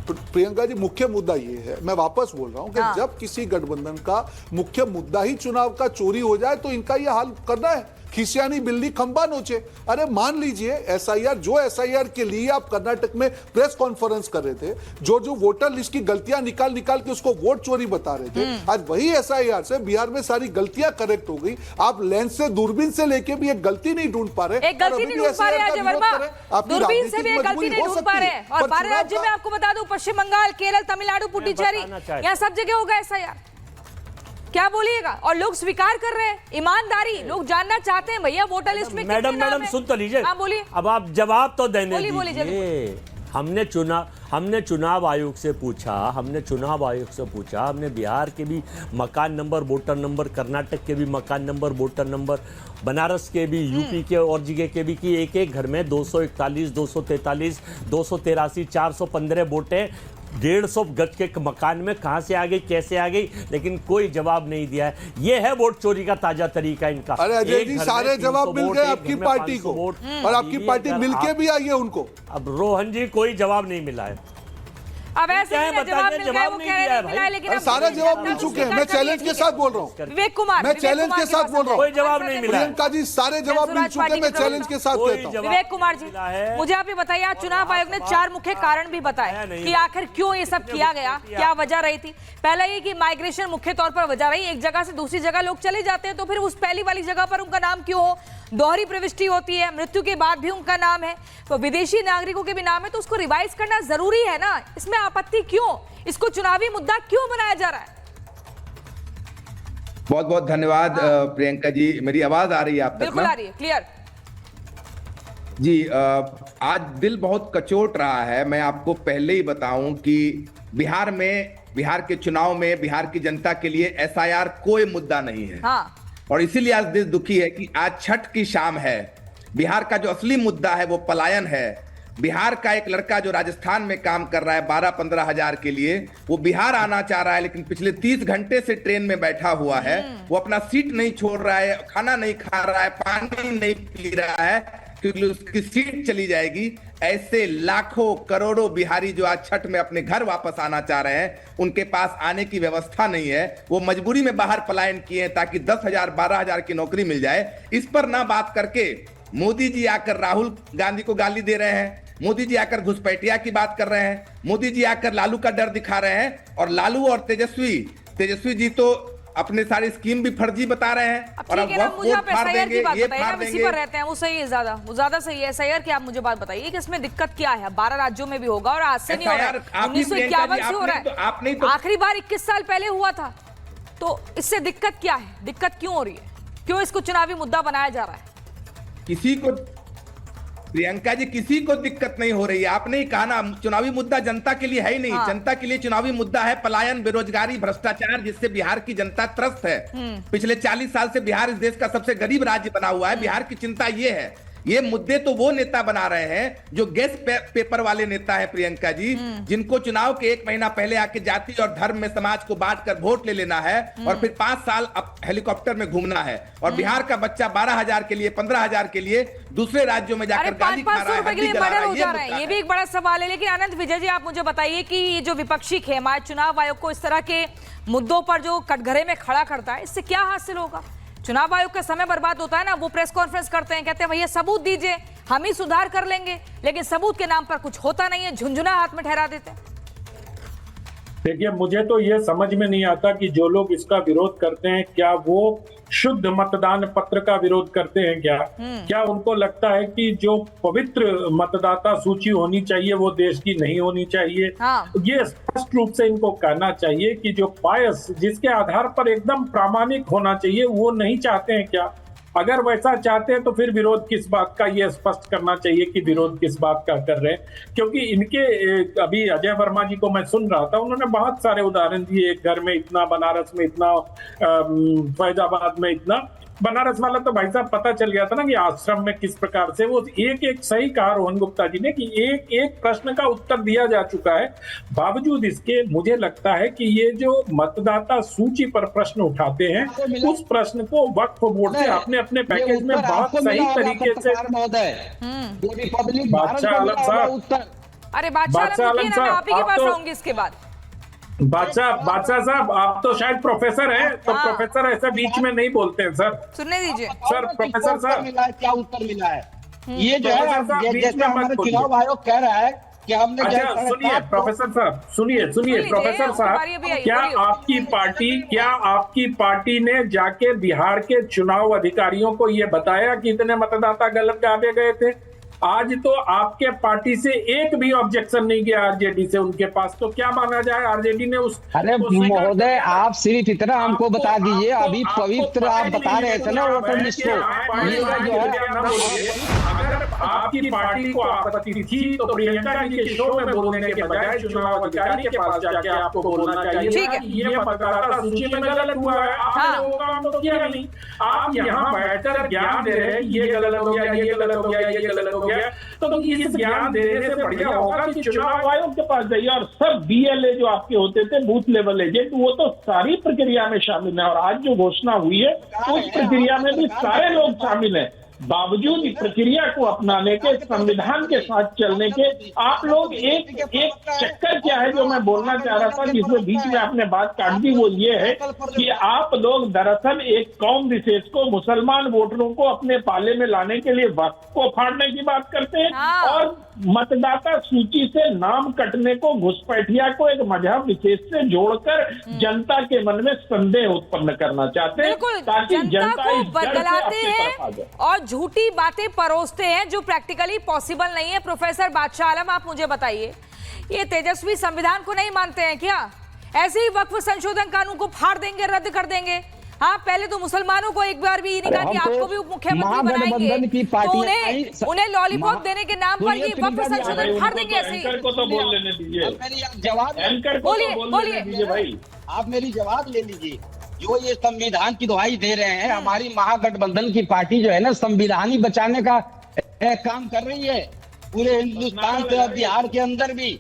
प्रियंका जी, मुख्य मुद्दा ये है, मैं वापस बोल रहा हूं कि जब किसी गठबंधन का मुख्य मुद्दा ही चुनाव का चोरी हो जाए तो इनका ये हाल करना है, खिसियानी बिल्ली खंबा नोचे। अरे मान लीजिए एसआईआर, जो एसआईआर के लिए आप कर्नाटक में प्रेस कॉन्फ्रेंस कर रहे थे, जो वोटर लिस्ट की गलतियां निकाल के उसको वोट चोरी बता रहे थे, आज वही एसआईआर से बिहार में सारी गलतियां करेक्ट हो गई। आप लेंस से, दूरबीन से लेके भी एक गलती नहीं ढूंढ पा रहे, एक गलती नहीं ढूंढ पा रहे अजय वर्मा, दूरबीन से भी एक गलती नहीं ढूंढ पा रहे। और 12 राज्यों में आपको बता दूं, पश्चिम बंगाल, केरल, तमिलनाडु, पुडुचेरी, यहाँ सब जगह होगा एसआईआर। क्या बोलिएगा? और लोग स्वीकार कर रहे हैं, ईमानदारी, लोग जानना चाहते हैं भैया वोटर लिस्ट में कितने नाम मैडम है? सुन तो लीजिए। हाँ बोलिए। अब आप जवाब तो देने दीजिए। हमने चुनाव आयोग से पूछा, हमने बिहार के भी मकान नंबर, वोटर नंबर, कर्नाटक के भी मकान नंबर, वोटर नंबर, बनारस के भी, यूपी के और जगह के भी, कि एक एक घर में 241, 243, 283, 415 वोटें 150 गज के मकान में कहां से आ गई, कैसे आ गई, लेकिन कोई जवाब नहीं दिया है। ये है वोट चोरी का ताजा तरीका इनका। अरे अजय जी, सारे जवाब मिल गए आपकी पार्टी को, और आपकी पार्टी मिलके भी आई है उनको। अब रोहन जी कोई जवाब नहीं मिला है। अब ऐसे जवाब मिल गए, वो कह रहे हैं मिला है, लेकिन सारे जवाब मिल चुके हैं। मैं चैलेंज के साथ बोल रहा हूँ, विवेक कुमार, मैं चैलेंज के साथ बोल रहा हूँ, कोई जवाब नहीं मिला। प्रियंका जी, सारे जवाब मिल चुके हैं, मैं चैलेंज के साथ कहता हूँ। विवेक कुमार जी, मुझे आप ये बताइए, आज चुनाव आयोग ने 4 मुख्य कारण भी बताए कि आखिर क्यों ये सब किया गया, क्या वजह रही थी। पहला ये कि माइग्रेशन मुख्य तौर पर वजह रही, एक जगह से दूसरी जगह लोग चले जाते हैं तो फिर उस पहली वाली जगह पर उनका नाम क्यों हो, दोहरी प्रविष्टि होती है, मृत्यु के बाद भी उनका नाम है, तो विदेशी नागरिकों के भी नाम है, तो उसको रिवाइज करना जरूरी है ना। इसमें आपत्ति क्यों, इसको चुनावी मुद्दा क्यों बनाया जा रहा है? बहुत बहुत धन्यवाद प्रियंका जी। मेरी आवाज आ रही है आप तक? बिल्कुल आ रही है, क्लियर जी। आज दिल बहुत कचोट रहा है। मैं आपको पहले ही बताऊं कि बिहार के चुनाव में बिहार की जनता के लिए एसआईआर कोई मुद्दा नहीं है। हाँ। और इसीलिए आज दिल दुखी है कि आज छठ की शाम है। बिहार का जो असली मुद्दा है वो पलायन है। बिहार का एक लड़का जो राजस्थान में काम कर रहा है 12-15 हजार के लिए, वो बिहार आना चाह रहा है, लेकिन पिछले 30 घंटे से ट्रेन में बैठा हुआ है। वो अपना सीट नहीं छोड़ रहा है, खाना नहीं खा रहा है, पानी नहीं पी रहा है, क्योंकि उसकी सीट चली जाएगी। ऐसे लाखों करोड़ों बिहारी जो आज छठ में अपने घर वापस आना चाह रहे हैं, उनके पास आने की व्यवस्था नहीं है। वो मजबूरी में बाहर पलायन किए हैं ताकि 10,000 12,000 की नौकरी मिल जाए। इस पर ना बात करके मोदी जी आकर राहुल गांधी को गाली दे रहे हैं, मोदी जी आकर घुसपैठिया की बात कर रहे हैं, मोदी जी आकर लालू का डर दिखा रहे हैं, और लालू और तेजस्वी जी तो अपने सारी स्कीम भी फर्जी बता रहे हैं। और अब मुझे आप एसआईआर की बात बताइए, हम इसी पर रहते हैं, वो सही है, वो ज्यादा सही है। एसआईआर की आप मुझे बात बताइए कि इसमें दिक्कत क्या है? 12 राज्यों में भी होगा और आज से नहीं हो रहा है, 1951 से हो रहा है, आखिरी बार 21 साल पहले हुआ था। तो इससे दिक्कत क्या है, दिक्कत क्यों हो रही है, क्यों इसको चुनावी मुद्दा बनाया जा रहा है? प्रियंका जी, किसी को दिक्कत नहीं हो रही है। आपने ही कहा ना, चुनावी मुद्दा जनता के लिए है ही नहीं। हाँ। जनता के लिए चुनावी मुद्दा है पलायन, बेरोजगारी, भ्रष्टाचार, जिससे बिहार की जनता त्रस्त है। पिछले 40 साल से बिहार इस देश का सबसे गरीब राज्य बना हुआ है। बिहार की चिंता ये है। ये मुद्दे तो वो नेता बना रहे हैं जो गेस्ट पेपर वाले नेता है प्रियंका जी, जिनको चुनाव के 1 महीना पहले आके जाति और धर्म में समाज को बांटकर वोट ले लेना है और फिर 5 साल हेलीकॉप्टर में घूमना है। और बिहार का बच्चा 12,000 के लिए, 15,000 के लिए दूसरे राज्यों में जाकर गाली खा रहा है। ये भी एक बड़ा सवाल है। लेकिन आनंद विजय जी, आप मुझे बताइए कि ये जो विपक्षी खेमा है चुनाव आयोग को इस तरह के मुद्दों पर जो कटघरे में खड़ा करता है, इससे क्या हासिल होगा? चुनाव आयोग का समय बर्बाद होता है ना। वो प्रेस कॉन्फ्रेंस करते हैं, कहते हैं भैया सबूत दीजिए, हम ही सुधार कर लेंगे, लेकिन सबूत के नाम पर कुछ होता नहीं है, झुंझुना हाथ में ठहरा देते हैं। देखिए, मुझे तो ये समझ में नहीं आता कि जो लोग इसका विरोध करते हैं, क्या वो शुद्ध मतदान पत्र का विरोध करते हैं क्या? क्या उनको लगता है कि जो पवित्र मतदाता सूची होनी चाहिए वो देश की नहीं होनी चाहिए? ये स्पष्ट रूप से इनको कहना चाहिए कि जो बायस जिसके आधार पर एकदम प्रामाणिक होना चाहिए वो नहीं चाहते हैं क्या? अगर वैसा चाहते हैं तो फिर विरोध किस बात का, ये स्पष्ट करना चाहिए कि विरोध किस बात का कर रहे हैं। क्योंकि इनके अभी अजय वर्मा जी को मैं सुन रहा था, उन्होंने बहुत सारे उदाहरण दिए, एक घर में इतना, बनारस में इतना, फैजाबाद में इतना। बनारस वाला तो भाई साहब पता चल गया था ना कि आश्रम में किस प्रकार से वो एक सही कहा रोहन गुप्ता जी ने कि एक प्रश्न का उत्तर दिया जा चुका है। बावजूद इसके मुझे लगता है कि ये जो मतदाता सूची पर प्रश्न उठाते हैं उस प्रश्न को वक्फ बोर्ड से अपने अपने पैकेज में बहुत सही तरीके से बादशाह आलम साहब, अरे बादशाह आलम साहब, आप ही के पास आऊंगी इसके बाद। बादशाह साहब, आप तो शायद प्रोफेसर हैं, तो प्रोफेसर ऐसा बीच में नहीं बोलते हैं सर। सुनने दीजिए सर, प्रोफेसर साहब क्या उत्तर मिला है? ये जो है जैसे हमारा चुनाव आयोग कह रहा है कि हमने, अच्छा सुनिए प्रोफेसर साहब, सुनिए प्रोफेसर साहब, क्या आपकी पार्टी ने जाके बिहार के चुनाव अधिकारियों को ये बताया कि इतने मतदाता गलत दावे गए थे? आज तो आपके पार्टी से एक भी ऑब्जेक्शन नहीं गया आरजेडी से उनके पास, तो क्या माना जाए? आरजेडी ने उस, अरे महोदय आप सिर्फ इतना हमको बता दीजिए, अभी पवित्र आप बता रहे थे ना वोटर लिस्ट को, ये जो है अगर आपकी पार्टी को आपत्ति थी तो प्रियंका जी के शो में बोलने के बजाय चुनाव अधिकारी के पास जाके आपको बोलना चाहिए कि ये मतदाता सूची में गलत हुआ है, आपने वो काम तो किया नहीं। आप यहाँ बैठकर ज्ञान दे रहे हैं, ये गलत हो गया, ये गलत हो गया, ये गलत हो गया, तो इस ज्ञान देने से बढ़िया होगा कि चुनाव आयोग के पास जाइए। और सब बीएलए जो आपके होते थे, बूथ लेवल एजेंट, वो तो सारी प्रक्रिया में शामिल है, और आज जो घोषणा हुई है उस प्रक्रिया में भी सारे लोग शामिल हैं। बावजूद प्रक्रिया को अपनाने के, संविधान के साथ चलने के, आप लोग एक चक्कर क्या है जो मैं बोलना चाह रहा था, जिसमें बीच में आपने बात काट दी, वो ये है कि आप लोग दरअसल एक कौम विशेष को, मुसलमान वोटरों को अपने पाले में लाने के लिए वक्फ को फाड़ने की बात करते हैं, और मतदाता सूची से नाम कटने को, घुसपैठिया को एक मजहब विशेष से जोड़कर जनता के मन में संदेह उत्पन्न करना चाहते हैं, ताकि जनता इस बरगलाते हैं और झूठी बातें परोसते हैं जो प्रैक्टिकली पॉसिबल नहीं है। प्रोफेसर बादशाह आलम, आप मुझे बताइए, ये तेजस्वी संविधान को नहीं मानते हैं क्या? ऐसे ही वक्फ संशोधन कानून को फाड़ देंगे, रद्द कर देंगे? हाँ, पहले तो मुसलमानों को एक बार भी ये नहीं कहा कि आपको भी उप मुख्यमंत्री बनाएंगे, तो उन्हें लॉलीपॉप देने के नाम पर ये वक्फ संशोधन फाड़ देंगे ऐसे ही। बोलिए, आप मेरी जवाब ले लीजिए। जो ये संविधान की दुहाई दे रहे हैं, हमारी महागठबंधन की पार्टी जो है ना, संविधान ही बचाने का काम कर रही है पूरे हिंदुस्तान से और बिहार के अंदर भी।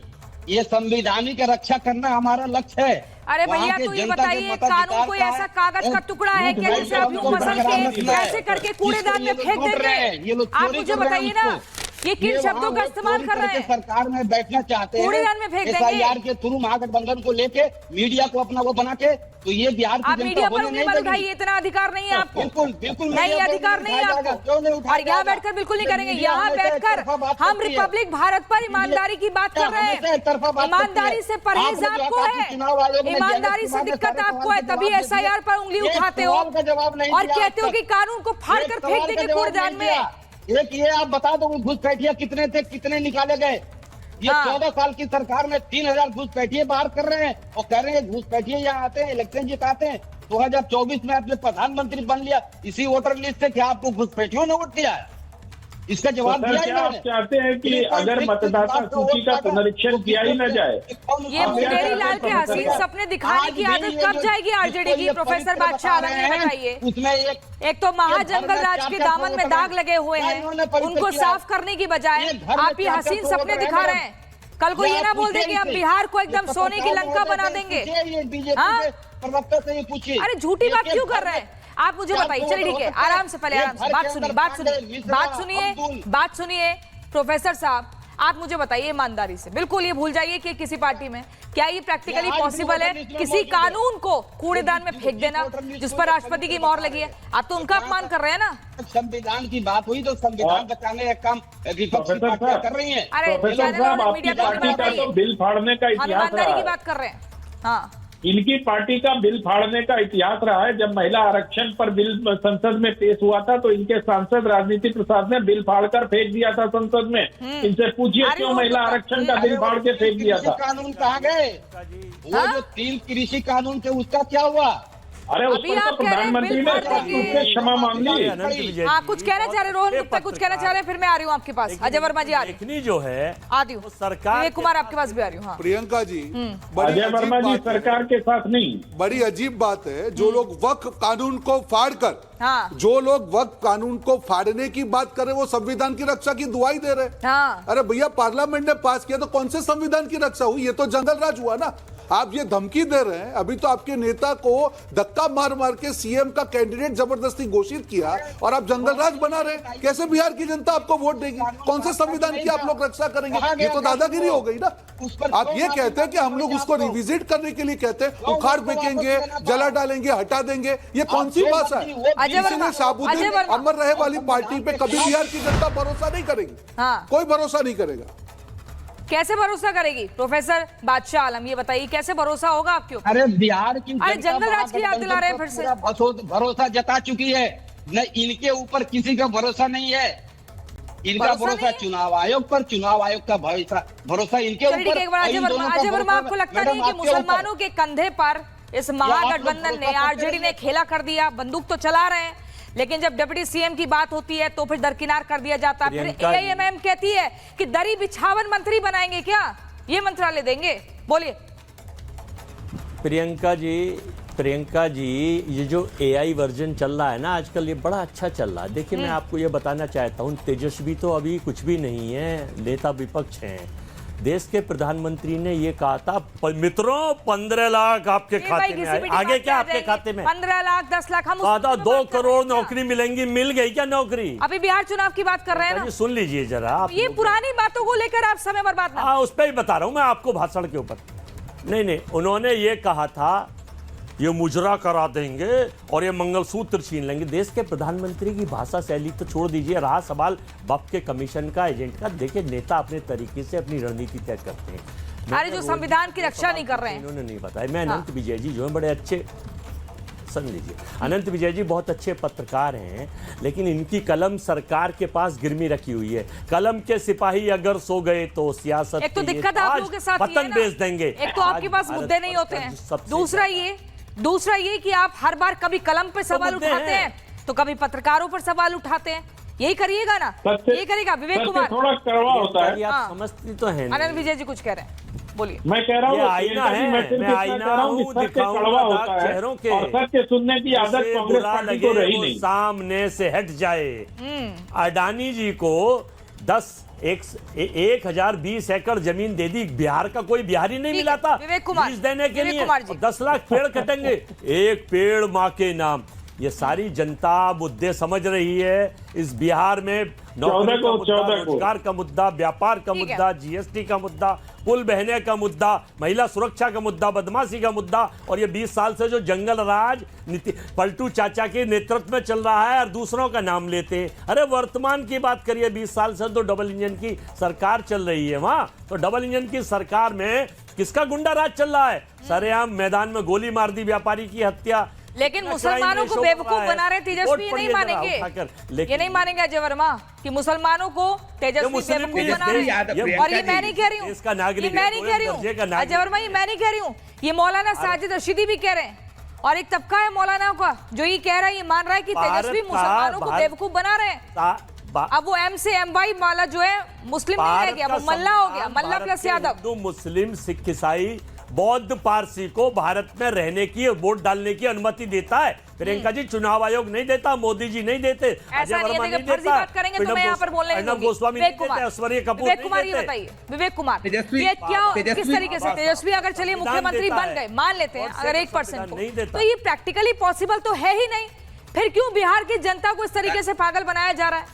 ये संविधान की रक्षा करना हमारा लक्ष्य है। अरे भैया, तो ये बताइए, कानून कोई ऐसा कागज का टुकड़ा है क्या जिसे आप यूं मसल के ऐसे करके कूड़ेदान में फेंक देंगे? आप मुझे बताइए ना, ये किन शब्दों का इस्तेमाल कर रहे हैं? सरकार में बैठना चाहते हैं, कूड़ेदान में फेंक देंगे एसआईआर के थ्रू महागठबंधन को लेके मीडिया को अपना वो बना के, तो ये बिहार की आप मीडिया पर उंगली मत उठाइए, इतना अधिकार नहीं है आपको। बिल्कुल नहीं, अधिकार नहीं है आपको, और यहाँ बैठकर बिल्कुल नहीं करेंगे। यहाँ बैठकर हम रिपब्लिक भारत पर ईमानदारी की बात कर रहे हैं। ईमानदारी से परहेज आपको है, ईमानदारी से दिक्कत आपको है, तभी एसआईआर पर उंगली उठाते हो और कहते हो कि कानून को फाड़ कर फेंक देंगे कूड़ेदान में। एक ये आप बता दो, घुसपैठिए कितने थे, कितने निकाले गए? ये 14 साल की सरकार में 3000 घुसपैठिए बाहर कर रहे हैं और कह रहे हैं घुसपैठिए यहाँ आते हैं, इलेक्शन जिताते हैं। 2024 में आपने प्रधानमंत्री बन लिया इसी वोटर लिस्ट से, क्या आपको घुसपैठियों ने वोट दिया है? इसका जवाब दिया क्या आप चाहते हैं कि अगर मतदाता सूची का पुनरीक्षण किया ही न जाए? ये मुंगेरी लाल के हसीन सपने दिखाने की आदत कब जाएगी आरजेडी की? प्रोफेसर बादशाह आलम ने बताइए। एक तो महाजंगल राज के दामन में दाग लगे हुए हैं, उनको साफ करने की बजाय आप ये हसीन सपने दिखा रहे हैं। कल को ये ना बोल देंगे हम बिहार को एकदम सोने की लंका बना देंगे। अरे झूठी बात क्यों कर रहे हैं आप? मुझे बताइए। चलिए ठीक है, आराम से, पहले आराम से बात सुनिए। प्रोफेसर साहब, आप मुझे बताइए ईमानदारी से, बिल्कुल ये भूल जाइए कि किसी पार्टी में क्या ये प्रैक्टिकली पॉसिबल है किसी कानून को कूड़ेदान में फेंक देना जिस पर राष्ट्रपति की मोहर लगी है? आप तो उनका अपमान कर रहे हैं ना। संविधान की बात हुई तो संविधान बचाने का काम कर रही है। अरे मीडिया बिल फाड़ने का इतिहास ईमानदारी की बात कर रहे हैं। हाँ, इनकी पार्टी का बिल फाड़ने का इतिहास रहा है। जब महिला आरक्षण पर बिल संसद में पेश हुआ था तो इनके सांसद राजनीति प्रसाद ने बिल फाड़कर फेंक दिया था संसद में। इनसे पूछिए क्यों महिला आरक्षण का बिल फाड़ के फेंक दिया था। कानून कहाँ गए? वो जो 3 कृषि कानून थे उसका क्या हुआ? अरे उस पर तो प्रधानमंत्री ने क्षमा मांग ली। हाँ, कुछ कहना चाह रहे रोहन गुप्ता, कुछ कहना चाह रहे हैं, फिर मैं आ रही हूँ आपके पास। अजय वर्मा जी आ रही लेखनी जो है आती हूँ, सरकार विवेक कुमार आपके पास भी आ रही हूँ। हाँ। प्रियंका जी, अजय वर्मा जी सरकार के साथ नहीं। बड़ी अजीब बात है, जो लोग वक्फ कानून को फाड़ कर, हाँ। जो लोग वक्फ कानून को फाड़ने की बात कर रहे वो संविधान की रक्षा की दुआई दे रहे। हाँ। अरे भैया, पार्लियामेंट ने पास किया तो कौन से संविधान की रक्षा हुई? ये तो जंगल राज हुआ ना। आप ये धमकी दे रहे हैं। अभी तो आपके नेता को धक्का मार मार के सीएम का कैंडिडेट जबरदस्ती घोषित किया और आप जंगल राज बना रहे हैं। कैसे बिहार की जनता आपको वोट देगी? कौन से संविधान की आप लोग रक्षा करेंगे? ये तो दादागिरी हो गई ना। आप ये कहते हैं कि हम लोग उसको रिविजिट करने के लिए कहते हैं, उखाड़ फेंकेंगे, जला डालेंगे, हटा देंगे। ये कौन सी भाषा है? इसीलिए शाहबुद्दीन अमर रहे वाली पार्टी पे कभी बिहार की जनता भरोसा नहीं करेगी। कोई भरोसा नहीं करेगा। कैसे भरोसा करेगी प्रोफेसर बादशाह आलम, ये बताइए कैसे भरोसा होगा आपके ऊपर? अरे बिहार की अरे जंगल राज की याद दिला रहे हैं फिर से। भरोसा जता चुकी है, न इनके ऊपर किसी का भरोसा नहीं है। इनका भरोसा चुनाव आयोग पर, चुनाव आयोग का भरोसा इनके ऊपर। अजय वर्मा, आपको लगता नहीं कि मुसलमानों के कंधे पर इस महागठबंधन ने, आरजेडी ने खेला कर दिया? बंदूक तो चला रहे हैं, लेकिन जब डिप्टी सीएम की बात होती है तो फिर दरकिनार कर दिया जाता है। फिर एआईएमआईएम कहती है कि दरी बिछावन मंत्री बनाएंगे, क्या ये मंत्रालय देंगे? बोलिए। प्रियंका जी, ये जो एआई वर्जन चल रहा है ना आजकल, ये बड़ा अच्छा चल रहा है। देखिए, मैं आपको ये बताना चाहता हूँ, तेजस्वी तो अभी कुछ भी नहीं है, नेता विपक्ष हैं। देश के प्रधानमंत्री ने ये कहा था, मित्रों 15 लाख आपके खाते में आए। आगे क्या आपके खाते में? 15 लाख 10 लाख हम 2 करोड़ नौकरी मिलेंगी। मिल गई क्या नौकरी? अभी बिहार चुनाव की बात कर रहे हैं ना, सुन लीजिए जरा आप। ये पुरानी बातों को लेकर आप समय बर्बाद ना। हाँ, उस पर ही बता रहा हूँ मैं आपको, भाषण के ऊपर नहीं। उन्होंने ये कहा था ये मुजरा करा देंगे और ये मंगलसूत्र छीन लेंगे। देश के प्रधानमंत्री की भाषा शैली तो छोड़ दीजिए, रहा सवाल वक्फ के कमीशन का, एजेंट का। देखिए, नेता अपने तरीके से अपनी रणनीति तय करते हैं। अरे जो संविधान की रक्षा नहीं कर रहे हैं, इन्होंने नहीं बताया। मैं अनंत विजय जी जो है बड़े अच्छे, सुन लीजिए, अनंत विजय जी बहुत अच्छे पत्रकार हैं, लेकिन इनकी कलम सरकार के पास गिरमी रखी हुई है। कलम के सिपाही अगर सो गए तो सियासत एक तो दिक्कत आप लोगों के साथ पतन बेच देंगे। एक तो आपके पास मुद्दे नहीं होते हैं, दूसरा ये कि आप हर बार कभी कलम पे सवाल उठाते हैं तो कभी पत्रकारों पर सवाल उठाते हैं। यही करिएगा ना, यही करेगा विवेक कुमार। थोड़ा कड़वा होता है। आप समझती तो हैं। अनंत विजय जी कुछ कह रहे हैं, बोलिए। मैं कह रहा हूँ आईना है, मैं आईना हूँ, दिखाऊंगा चेहरों के, और सत्य सुनने की आदत कांग्रेस पार्टी को रही नहीं। सामने से हट जाए। अडानी जी को 1020 एकड़ जमीन दे दी। बिहार का कोई बिहारी नहीं मिला था लीज देने के लिए। 10 लाख पेड़ कटेंगे, एक पेड़ माँ के नाम। ये सारी जनता मुद्दे समझ रही है। इस बिहार में नौकरी का मुद्दा, रोजगार का मुद्दा, व्यापार का मुद्दा, जीएसटी का मुद्दा, पुल बहने का मुद्दा, महिला सुरक्षा का मुद्दा, बदमाशी का मुद्दा, और ये 20 साल से जो जंगल राज पलटू चाचा के नेतृत्व में चल रहा है और दूसरों का नाम लेते हैं। अरे वर्तमान की बात करिए, 20 साल से तो डबल इंजन की सरकार चल रही है वहां। तो डबल इंजन की सरकार में किसका गुंडा राज चल रहा है? सरेआम मैदान में गोली मार दी, व्यापारी की हत्या। लेकिन मुसलमानों को बेवकूफ बना रहे तेजस्वी, ये नहीं मानेंगे, ये नहीं मानेंगे अजय वर्मा कि मुसलमानों को तेजस्वी बेवकूफ बना रहे हैं। और ये मैं नहीं कह रही हूँ, ये मैं नहीं कह रही हूँ अजय वर्मा, ये मैं नहीं कह रही हूँ, ये मौलाना साजिद रशीदी भी कह रहे हैं। और एक तबका है मौलाना का जो ये कह रहा है, ये मान रहा है कि तेजस्वी मुसलमानों को बेवकूफ बना रहे हैं। अब वो एम से MY वाला जो है मुस्लिम नहीं रह गया, वो मल्ला हो गया, मल्ला प्लस यादव। हिंदू, मुस्लिम, सिख, ईसाई, बौद्ध, पारसी को भारत में रहने की, वोट डालने की अनुमति देता है। प्रियंका जी, चुनाव आयोग नहीं देता, मोदी जी नहीं देते, अजय वर्मा नहीं देता, बात करेंगे तो मैं यहाँ पर बोलने गोस्वामी नहीं देते, ऐश्वर्या कपूर नहीं देते। बताइए विवेक कुमार, ये क्या किस तरीके से तेजस्वी अगर चलिए मुख्यमंत्री बन गए, मान लेते हैं अगर 1% को, तो ये प्रैक्टिकली पॉसिबल तो है ही नहीं। फिर क्यों बिहार की जनता को इस तरीके से पागल बनाया जा रहा है?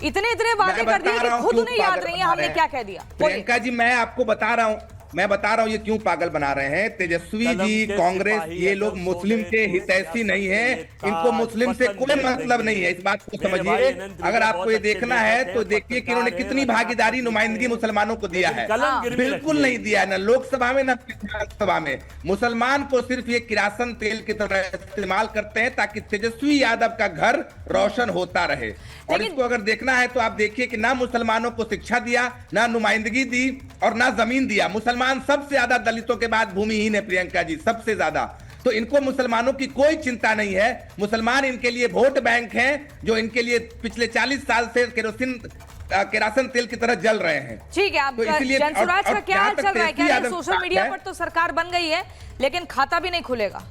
इतने वादे कर दिए कि खुद नहीं याद रही है हमने क्या कह दिया। प्रियंका जी, मैं आपको बता रहा हूँ, मैं बता रहा हूँ ये क्यों पागल बना रहे हैं। तेजस्वी जी, कांग्रेस, ये लोग मुस्लिम के हितैषी नहीं है, इनको मुस्लिम से कोई मतलब नहीं है, इस बात को समझिए। अगर आपको ये देखना है तो देखिए कि इन्होंने कितनी भागीदारी, नुमाइंदगी मुसलमानों को दिया है। बिल्कुल नहीं दिया है, न लोकसभा में न विधानसभा में। मुसलमान को सिर्फ ये किरासन तेल की तरह इस्तेमाल करते हैं ताकि तेजस्वी यादव का घर रोशन होता रहे। और इसको अगर देखना है तो आप देखिए कि ना मुसलमानों को शिक्षा दिया, ना नुमाइंदगी दी और ना जमीन दिया। मुसलमान सबसे ज्यादा दलितों के बाद भूमिहीन है प्रियंका जी, सबसे ज्यादा। तो इनको मुसलमानों की कोई चिंता नहीं है। मुसलमान इनके लिए वोट बैंक हैं जो इनके लिए पिछले 40 साल से केरासन तेल की तरह जल रहे हैं। ठीक है, तो इसलिए जनसुराज का क्या हाल चल रहा है? क्या सोशल मीडिया पर तो सरकार बन गई है लेकिन खाता भी नहीं खुलेगा।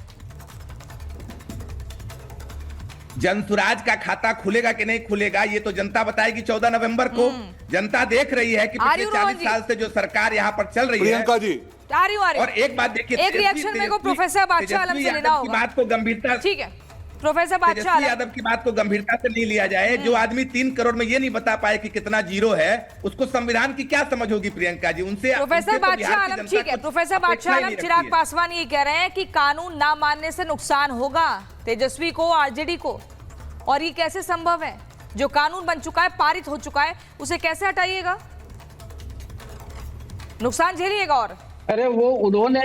जनसुराज का खाता खुलेगा कि नहीं खुलेगा ये तो जनता बताएगी 14 नवंबर को। जनता देख रही है कि पिछले 40 साल से जो सरकार यहाँ पर चल रही है। प्रियंका जी आ रही हूं। और एक बात देखिए, एक रिएक्शन मेरे को प्रोफेसर बादशाह आलम से लेना होगा। बात को गंभीरता, ठीक है प्रोफेसर बादशाह आलम, यादव की बात को गंभीरता से नहीं लिया जाए। जो आदमी 3 करोड़ में ये नहीं बता पाए कि कितना जीरो है, उसको संविधान की क्या समझ होगी प्रियंका जी? उनसे प्रोफेसर बादशाह आलम, ठीक है प्रोफेसर बादशाह आलम, चिराग पासवान ये कह रहे हैं कि कानून ना मानने से नुकसान होगा तेजस्वी को, आरजेडी को, और ये कैसे संभव है? जो कानून बन चुका है, पारित हो चुका है, उसे कैसे हटाइएगा? नुकसान झेलिएगा। और अरे वो उन्होंने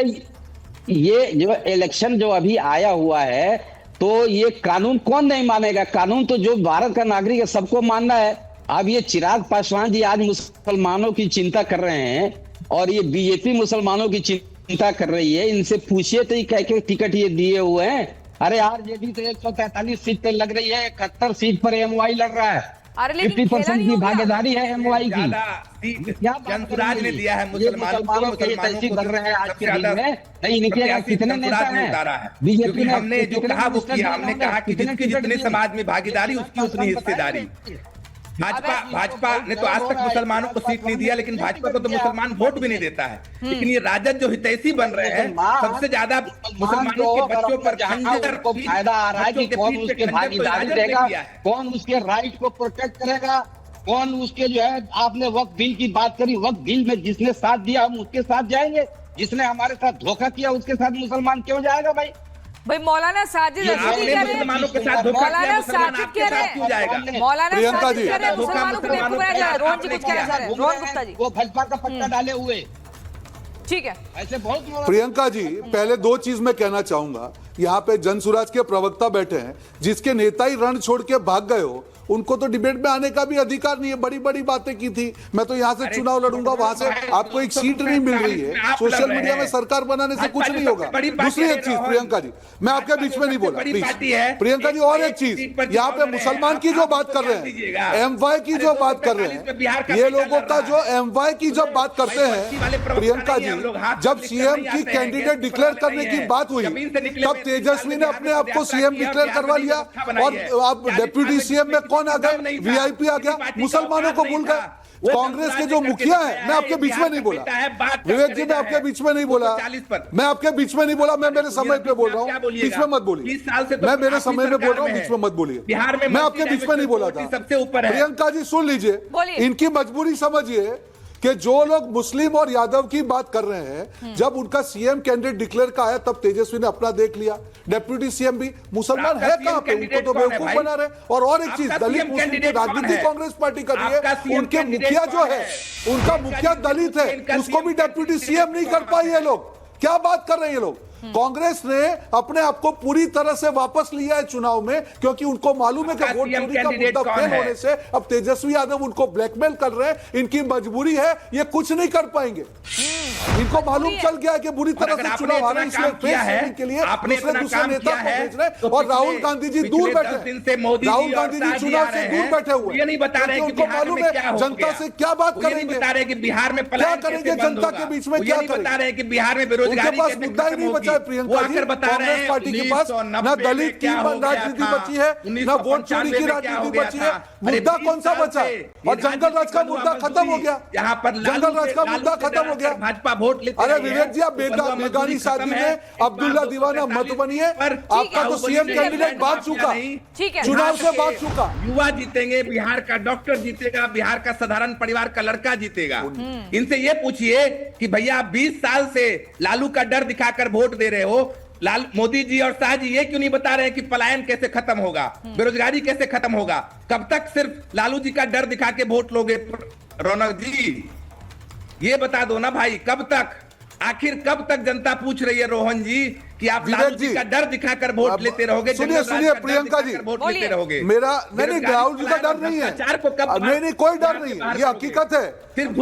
ये जो इलेक्शन जो अभी आया हुआ है, तो ये कानून कौन नहीं मानेगा? कानून तो जो भारत का नागरिक है सबको मानना है। अब ये चिराग पासवान जी आज मुसलमानों की चिंता कर रहे हैं और ये बीजेपी मुसलमानों की चिंता कर रही है। इनसे पूछिए तो ये क्या टिकट ये दिए हुए हैं? अरे आरजेडी तो 143 सीट पे लग रही है, 71 सीट पर एमवाई लड़ रहा है। 50% की भागीदारी है एमवाई की। जनसुराज ने दिया है मुसलमानों के हितैषी कर रहे हैं आज के दिन में। नहीं निकलेगा। कितने नेता हैं बीजेपी ने? हमने जो कहा वो किया। हमने कहा कि जिसकी जितनी समाज में भागीदारी उसकी उतनी हिस्सेदारी। भाजपा ने तो आज तक मुसलमानों को सीट नहीं दिया, लेकिन भाजपा को तो मुसलमान वोट भी नहीं देता है। लेकिन ये राजद जो हितैषी बन रहे हैं, सबसे ज्यादा मुसलमानों के बच्चों पर फायदा आ रहा है कि कौन उसके भागीदारी देगा, कौन उसके राइट को प्रोटेक्ट करेगा, कौन उसके जो है, आपने वक्त बिल की बात करी, वक्त बिल में जिसने साथ दिया हम उसके साथ जाएंगे, जिसने हमारे साथ धोखा किया उसके साथ मुसलमान क्यों जाएगा? भाई मौलाना साजिद मुसलमानों के साथ धोखा किया, मुसलमान आपके साथ क्यों जाएगा? मौलाना प्रियंका जी, मुसलमानों को बेवकूफ बनाया जा रहा है। रोहन जी कुछ कह रहे हैं, रोहन गुप्ता जी, वो भाजपा का पट्टा डाले हुए। ठीक है, ऐसे बहुत। प्रियंका जी, पहले 2 चीज मैं कहना चाहूंगा। यहाँ पे जनसुराज के प्रवक्ता बैठे हैं, जिसके नेता ही रण छोड़ के भाग गए हो, उनको तो डिबेट में आने का भी अधिकार नहीं है। बड़ी बड़ी बातें की थी, मैं तो यहाँ से चुनाव लड़ूंगा, वहां से आपको एक सीट नहीं मिल रही है। सोशल मीडिया में सरकार बनाने से कुछ नहीं होगा। दूसरी एक चीज प्रियंका जी, मैं आपके बीच में नहीं बोला प्लीज प्रियंका जी। और एक चीज, यहाँ पे मुसलमान की जो बात कर रहे हैं, एमवाई की जो बात कर रहे हैं, ये लोगों का जो एमवाई की जब बात करते हैं प्रियंका जी, जब सीएम की कैंडिडेट डिक्लेयर करने की बात हुई, तब तेजस्वी ने अपने आप को सीएम डिक्लेयर करवा लिया और अब डिप्यूटी सीएम में कौन आ गया? वीआईपी आ गया। मुसलमानों को भूल गए। कांग्रेस के जो मुखिया है, मैं आपके बीच में नहीं बोला विवेक जी, मैं आपके बीच में नहीं बोला, मैं आपके बीच में नहीं बोला, मैं मेरे समय पे बोल रहा हूँ, बीच में मत बोलिए। मैं मेरे समय में बोल रहा हूँ, बीच में मत बोलिए। मैं आपके बीच में नहीं बोला था। प्रियंका जी सुन लीजिए, इनकी मजबूरी समझिए कि जो लोग मुस्लिम और यादव की बात कर रहे हैं, जब उनका सीएम कैंडिडेट डिक्लेयर का है, तब तेजस्वी ने अपना देख लिया। डिप्यूटी सीएम भी मुसलमान है कहां पे? उनको तो बेवकूफ बना रहे। और एक चीज, दलित मुस्लिम की राजनीति कांग्रेस पार्टी कर रही है। उनके मुखिया जो है, उनका मुखिया दलित है, उसको भी डिप्यूटी सीएम नहीं कर पाए ये लोग। क्या बात कर रहे हैं ये लोग? कांग्रेस ने अपने आप को पूरी तरह से वापस लिया है चुनाव में, क्योंकि उनको मालूम है कि वोट चोरी का मुद्दा फेल होने से अब तेजस्वी यादव उनको ब्लैकमेल कर रहे हैं। इनकी मजबूरी है, ये कुछ नहीं कर पाएंगे। इनको मालूम चल गया है कि बुरी तरह से चुनाव हारे, इसलिए फेस करने के लिए दूसरे नेता को भेज रहे। और राहुल गांधी जी दूर बैठे, राहुल गांधी जी चुनाव से दूर बैठे हुए, ये नहीं बता रहे उनको मालूम है जनता से क्या बात करेंगे, बिहार में क्या करेंगे, जनता के बीच में क्या करेंगे। बिहार में बेरोजगारी उनके पास मुद्दा ही नहीं बचा है प्रियंका जी। कांग्रेस पार्टी के पास न दलित की राजनीति बची है, न वोट चोरी की राजनीति बची है। मुद्दा कौन सा बचा? और जंगल राज का मुद्दा खत्म हो गया। यहाँ पर जंगल राज का मुद्दा खत्म हो गया। भाजपा वोट लेते अरे रहे विवेक हैं। जी, आप बेगानी शादी में अब्दुल्ला दीवाना मत बनिए। आपका तो सीएम कैंडिडेट भाग चुका, चुनाव से भाग चुका। युवा जीतेंगे, बिहार का डॉक्टर जीतेगा, बिहार का साधारण परिवार का लड़का जीतेगा। इनसे ये पूछिए कि भैया आप 20 साल से लालू का डर दिखाकर वोट दे रहे हो, मोदी जी और शाह जी ये क्यों नहीं बता रहे हैं कि पलायन कैसे खत्म होगा, बेरोजगारी कैसे खत्म होगा? कब तक सिर्फ लालू जी का डर दिखा के वोट लोगे? रौनक जी ये बता दो ना भाई, कब तक, आखिर कब तक जनता पूछ रही है रोहन जी कि आप लालू जी का डर दिखाकर वोट लेते रहोगे? सुनिए प्रियंका जी, वोट लेते रहोगे? मेरा नहीं, राहुल जी का डर नहीं है, नहीं कोई डर नहीं है, ये हकीकत है।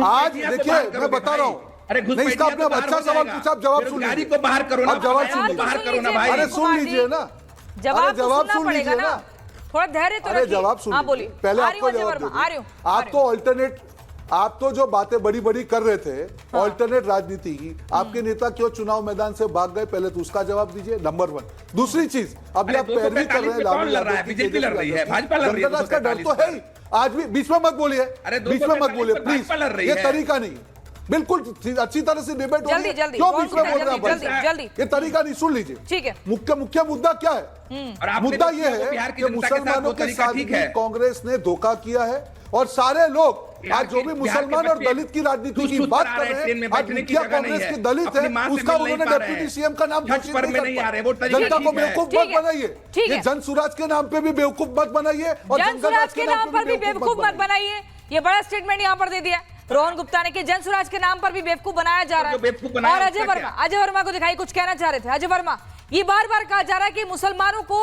आज देखिए मैं बता रहा हूँ, नहीं इसका आपने अच्छा सवाल पूछा, आप जवाब सुन लीजिए। को बाहर करो ना, जवाब सुन लीजिए, बाहर करो ना भाई। अरे सुन लीजिए ना, जवाब सुन लीजिए ना, थोड़ा धैर्य तो अरे जवाब सुन लीजिए, पहले आपको जवाब। आप तो ऑल्टरनेट, आप तो जो बातें बड़ी बड़ी कर रहे थे ऑल्टरनेट राजनीति की, आपके नेता क्यों चुनाव मैदान से भाग गए, पहले तो उसका जवाब दीजिए, नंबर 1। दूसरी चीज, अभी आप पैरवी कर रहे हैं लालू यादव, बीजेपी लड़ रही है, भाजपा लड़ रही है, जनता का डर तो है ही। आज भी बीच में मत बोलिए, बीच में मत बोलिए प्लीज, ये तरीका नहीं, बिल्कुल अच्छी तरह से डिबेट हो रही है, क्यों बीच में बोल रहे हैं? ये तरीका नहीं, सुन लीजिए। ठीक है, मुख्य मुद्दा क्या है? मुद्दा ये है कि मुसलमानों के साथ भी कांग्रेस ने धोखा किया है, और सारे लोग आज जो भी मुसलमान और दलित की राजनीति की बात कर रहे हैं, आज मुखिया कांग्रेस के दलित है, उसका उन्होंने डिप्टी सीएम का नाम घोषित नहीं कर पाए। जनता को बेवकूफ मत बनाइए, ये जन सुराज के नाम पे भी बेवकूफ मत बनाइए, और जन सुराज के नाम पर भी बेवकूफ मत बनाइए। ये बड़ा स्टेटमेंट यहाँ पर दे दिया रोहन गुप्ता ने कि जन सुराज के नाम पर भी बेवकूफ बनाया जा रहा है। और अजय वर्मा को दिखाई कुछ कहना चाह रहे थे। अजय वर्मा, ये बार बार कहा जा रहा है कि मुसलमानों को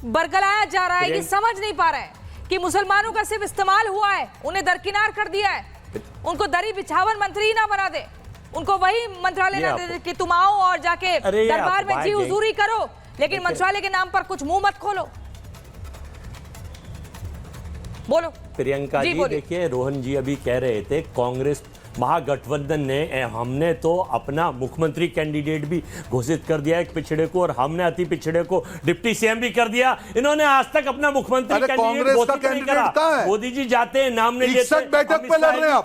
बरगलाया जा रहा है, ये समझ नहीं पा रहे हैं कि मुसलमानों का सिर्फ इस्तेमाल हुआ है, उन्हें दरकिनार कर दिया है, उनको दरी बिछावन मंत्री ही ना बना दे, उनको वही मंत्रालय ना दे कि तुम आओ और जाके दरबार में जी हुजूरी करो, लेकिन मंत्रालय के नाम पर कुछ मुंह मत खोलो। बोलो प्रियंका जी, देखिए रोहन जी अभी कह रहे थे कांग्रेस महागठबंधन ने, हमने तो अपना मुख्यमंत्री कैंडिडेट भी घोषित कर दिया एक पिछड़े को, और हमने अति पिछड़े को डिप्टी सीएम भी कर दिया। इन्होंने आज तक अपना मुख्यमंत्री कैंडिडेट घोषित नहीं करा। मोदी जी जाते हैं, नाम नहीं लेते, बैठक पे लड़ रहे हैं आप,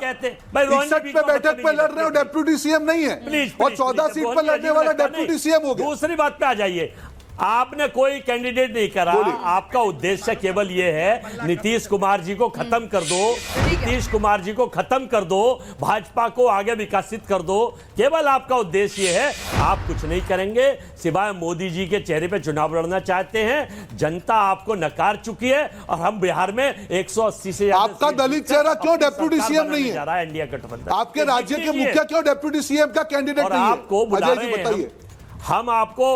भाई 61 पे बैठक पे लड़ रहे हो, डेप्यूटी सीएम नहीं है, और 14 सीट पर लड़ने वाला डेप्यूटी सीएम हो गया। दूसरी बात पे आ जाइए, आपने कोई कैंडिडेट नहीं करा, आपका उद्देश्य केवल ये है नीतीश कुमार जी को खत्म कर दो, नीतीश कुमार जी को खत्म कर दो, भाजपा को आगे विकसित कर दो, केवल आपका उद्देश्य ये है। आप कुछ नहीं करेंगे सिवाय मोदी जी के चेहरे पे चुनाव लड़ना चाहते हैं। जनता आपको नकार चुकी है, और हम बिहार में 180 से आपका दलित चेहरा क्यों डेप्यूटी सीएम नहीं है? इंडिया गठबंधन आपके राज्य के मुखिया क्यों डेप्यूटी सीएम का कैंडिडेट नहीं है? आपको बताइए, हम आपको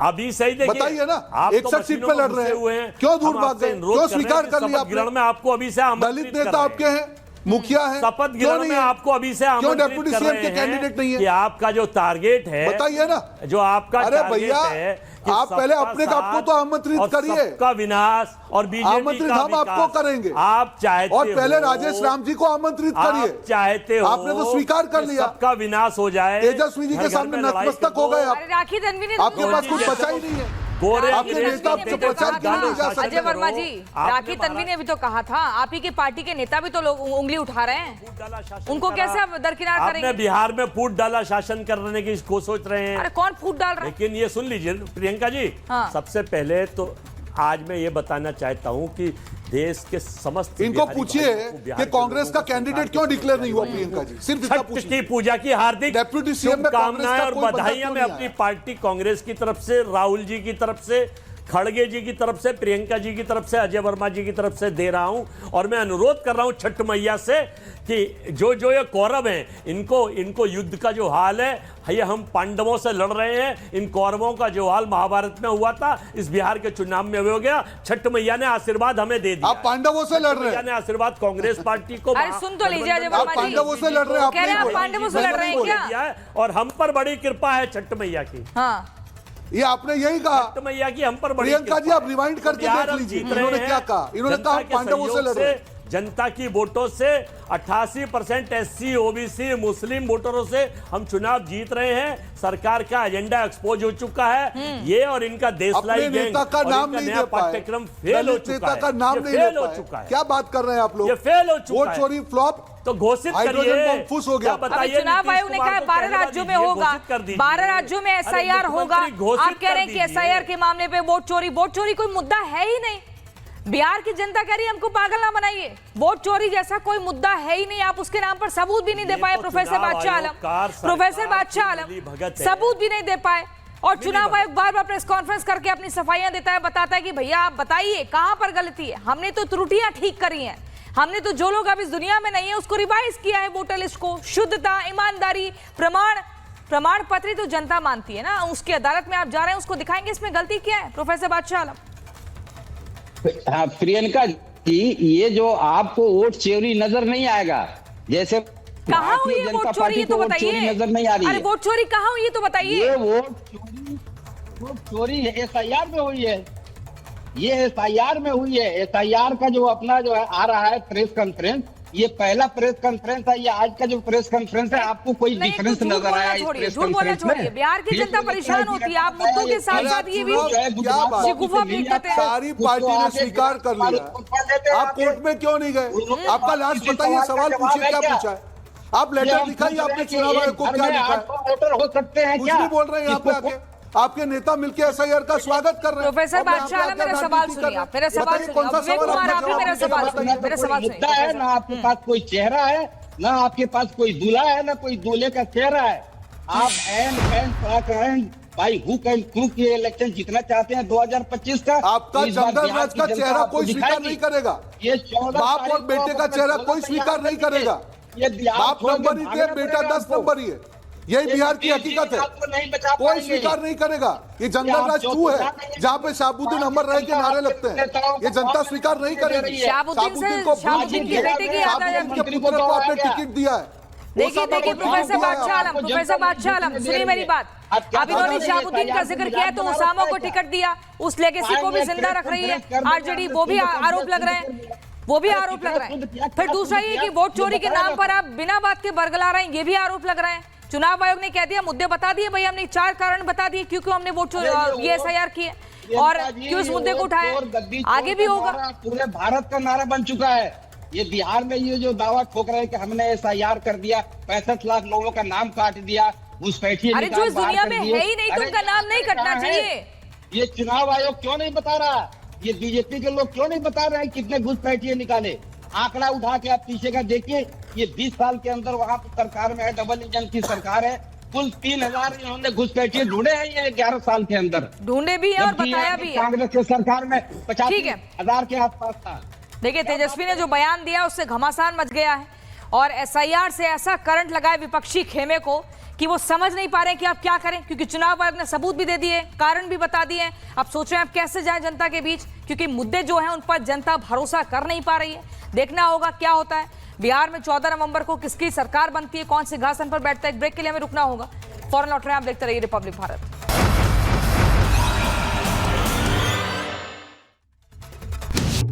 अभी सही देखिए, बताइए ना, 61 सीट पे लड़ रहे हैं, क्यों दूर भाग गए, क्यों स्वीकार कर लिया आपने? में आपको अभी से दलित नेता आपके हैं, मुखिया है, शपथ ग्रहण में आपको अभी से क्यों डेप्यूटी सीएम के कैंडिडेट नहीं है? कि आपका जो टारगेट है, बताइए ना, जो आपका अरे भैया आप पहले अपने आप को तो आमंत्रित करिए, सबका विनाश और बीजेपी आमंत्रित हम आपको करेंगे, आप चाहते और पहले राजेश राम जी को आमंत्रित करिए, चाहते हो, आपने तो स्वीकार कर लिया, सबका विनाश हो जाए, तेजस्वी जी के सामने नतमस्तक हो गए, राखी तन्वी ने आपके पास कुछ बचा ही नहीं है, आपके नेता आपसे प्रचार क्यों नहीं जा सकते? अजय वर्मा जी, राखी तन्वी ने भी तो कहा था, आप ही की पार्टी के नेता भी तो लोग उंगली उठा रहे हैं, उनको कैसे आप दरकिनार करेंगे? आपने बिहार में फूट डाला शासन करने की को सोच रहे हैं। अरे कौन फूट डाल रहा है? लेकिन ये सुन लीजिए प्रियंका जी, सबसे पहले तो आज मैं ये बताना चाहता हूँ कि देश के समस्त, इनको पूछिए कि कांग्रेस का कैंडिडेट क्यों डिक्लेयर नहीं हुआ? प्रियंका जी, सिर्फ इतना पूछिए। छठ की पूजा की हार्दिक डेप्यूटी सीएम में कामनाएं और बधाइयां मैं अपनी पार्टी कांग्रेस की तरफ से, राहुल जी की तरफ से, खड़गे जी की तरफ से, प्रियंका जी की तरफ से, अजय वर्मा जी की तरफ से दे रहा हूं। और मैं अनुरोध कर रहा हूं छठ मैया से कि जो ये कौरव हैं, इनको युद्ध का जो हाल है, ये हम पांडवों से लड़ रहे हैं, इन कौरवों का जो हाल महाभारत में हुआ था, इस बिहार के चुनाव में हो गया। छठ मैया ने आशीर्वाद हमें दे दिया। आप पांडवों से लड़ रहे हैं? ने आशीर्वाद कांग्रेस पार्टी को, अरे सुन तो लीजिए अजय वर्मा जी, पांडवों से लड़ रहे हैं, कह रहे हैं पांडवों से लड़ रहे हैं क्या? और हम पर बड़ी कृपा है छठ मैया की। हाँ, ये आपने यही कहा छठ मैया की हम पर बड़ी प्रियंका जी, आप रिवाइंड करके देख लीजिए, इन्होंने क्या कहा? इन्होंने कहा पांडवों से लड़ रहे हैं। जनता की वोटों से 88% SC, OBC, मुस्लिम वोटरों से हम चुनाव जीत रहे हैं। सरकार का एजेंडा एक्सपोज हो चुका है। ये और इनका देशलाई गैंग नेता का नाम नहीं दे पाए, पाठ्यक्रम फेल हो चुका नेता है। का नाम नहीं फेल दे हो पाए। चुका है। क्या बात कर रहे हैं आप लोग? ये फेल हो चुका वोट है। चोरी फ्लॉप तो घोषित करिए। फुस हो गया। बताइए, चुनाव आयोग ने कहा है 12 राज्यों में होगा, 12 राज्यों में SIR होगा। आप कह रहे हैं कि SIR के मामले पे वोट चोरी कोई मुद्दा है ही नहीं। बिहार की जनता कह रही है हमको पागल ना बनाइए, वोट चोरी जैसा कोई मुद्दा है ही नहीं। आप उसके नाम पर सबूत भी नहीं दे पाए। प्रोफेसर बादशाह आलम सबूत भी नहीं दे पाए। और चुनाव आयोग बार बार प्रेस कॉन्फ्रेंस करके अपनी सफाइयां देता है, बताता है कि भैया आप बताइए कहां पर गलती है, हमने तो त्रुटियां ठीक करी हैं, हमने तो जो लोग अब इस दुनिया में नहीं है उसको रिवाइज किया है, वोटर लिस्ट को। शुद्धता, ईमानदारी, प्रमाण पत्र तो जनता मानती है ना, उसकी अदालत में आप जा रहे हैं, उसको दिखाएंगे इसमें गलती क्या है। प्रोफेसर बादशाह आलम। हाँ प्रियंका जी, ये जो आपको वोट चोरी नजर नहीं आएगा, जैसे कहाँ हुई है वोट चोरी, ये तो बताइए। नजर नहीं आ रही अरे है। वोट चोरी कहाँ हुई है तो बताइए। ये वोट चोरी SIR में हुई है, ये SIR में हुई है। SIR का जो अपना जो है आ रहा है प्रेस कॉन्फ्रेंस, ये पहला प्रेस कॉन्फ्रेंस है, ये आज का जो प्रेस कॉन्फ्रेंस है, आपको कोई डिफरेंस नजर आया इस प्रेस कॉन्फ्रेंस में? बिहार की जनता परेशान होती है, आप मुद्दों के साथ साथ ये भी शिकूफा भी करते हैं। सारी पार्टी ने स्वीकार कर लिया, आप कोर्ट में क्यों नहीं गए? आपका लास्ट बताइए, सवाल पूछिए, क्या पूछा है? आप लेटर दिखाइए, आपने चुनाव आयोग को क्या लिखा है? वोटर हो सकते हैं कुछ क्या? नहीं बोल रहे हैं यहाँ पे आके। आपके नेता मिलके SIR का स्वागत कर रहे हैं। प्रोफेसर बादशाह आलम, मेरा सवाल सुनिए, मेरा सवाल सुनिए। कौन सा विवेक सवाल? कुमार, आप ही मेरा सवाल सुनिए, मेरा सवाल मुद्दा है ना, आपके पास कोई चेहरा है ना, आपके पास कोई दूल्हा है ना कोई दूल्हे का चेहरा है। आप भाई हुक एंड क्रूक ये इलेक्शन जीतना चाहते हैं 2025 का। आपका जंगल राज का चेहरा कोई स्वीकार नहीं करेगा। ये बाप और बेटे का चेहरा कोई स्वीकार नहीं करेगा। बाप नंबर ही थे, बेटा 10 नंबर ही है। यही बिहार की हकीकत है, कोई स्वीकार नहीं करेगा। ये जंगल राज 2 है, जहाँ पे शहाबुद्दीन अमर रह के नारे लगते हैं, ये जनता स्वीकार नहीं करेगी। शहाबुद्दीन के बेटे की याद आ जाती है। के पुत्र को आपने टिकट दिया है। देखिए प्रोफेसर बादशाह आलम, सुनिए मेरी बात। अब इन्होंने शहाबुद्दीन का जिक्र किया तो उसामा को टिकट दिया, उस लेगेसी को भी जिंदा रख रही है RJD, वो भी आरोप लग रहे हैं, वो भी आरोप लग रहे हैं। फिर दूसरा ये कि वोट चोरी के नाम पर आप बिना बात के बरगला रहे हैं, ये भी आरोप लग रहे हैं। चुनाव आयोग ने कह दिया, मुद्दे बता दिए भाई, हमने 4 कारण बता दिए क्यों हमने वोट ये SIR किए और क्यों इस मुद्दे को उठाया। आगे भी होगा। पूरे भारत का नारा बन चुका है। ये बिहार में ये जो दावा ठोक रहे हैं कि हमने SIR कर दिया, 65 लाख लोगों का नाम काट दिया, घुसपैठिए। अरे जो इस दुनिया में है ही नहीं, तो उनका नाम नहीं कटना चाहिए। ये चुनाव आयोग क्यों नहीं बता रहा? ये BJP के लोग क्यों नहीं बता रहे हैं कितने घुसपैठिए निकाले? आंकड़ा उठा के आप पीछे का देखिए, ये 20 साल के अंदर वहाँ सरकार में है, डबल इंजन की सरकार है, कुल 3000 इन्होंने घुसपैठिए ढूंढे हैं ये 11 साल के अंदर। ढूंढे भी है और बताया भी है। कांग्रेस की सरकार में 85,000 के आसपास था। देखिए तेजस्वी ने जो बयान दिया उससे घमासान मच गया है और SIR से ऐसा करंट लगाए विपक्षी खेमे को कि वो समझ नहीं पा रहे कि आप क्या करें, क्योंकि चुनाव आयोग ने सबूत भी दे दिए, कारण भी बता दिए। अब सोच रहे हैं आप कैसे जाएं जनता के बीच, क्योंकि मुद्दे जो हैं उन पर जनता भरोसा कर नहीं पा रही है। देखना होगा क्या होता है। बिहार में 14 नवंबर को किसकी सरकार बनती है, कौन सिंहासन पर बैठता है। एक ब्रेक के लिए हमें रुकना होगा, फौरन लौट रहे हैं, आप देखते रहिए रिपब्लिक भारत।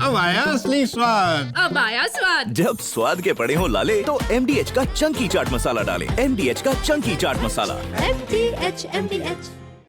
अब आया असली स्वाद, अब आया स्वाद। जब स्वाद के पड़े हो लाले तो MDH का चंकी चाट मसाला डालें। MDH का चंकी चाट मसाला। MDH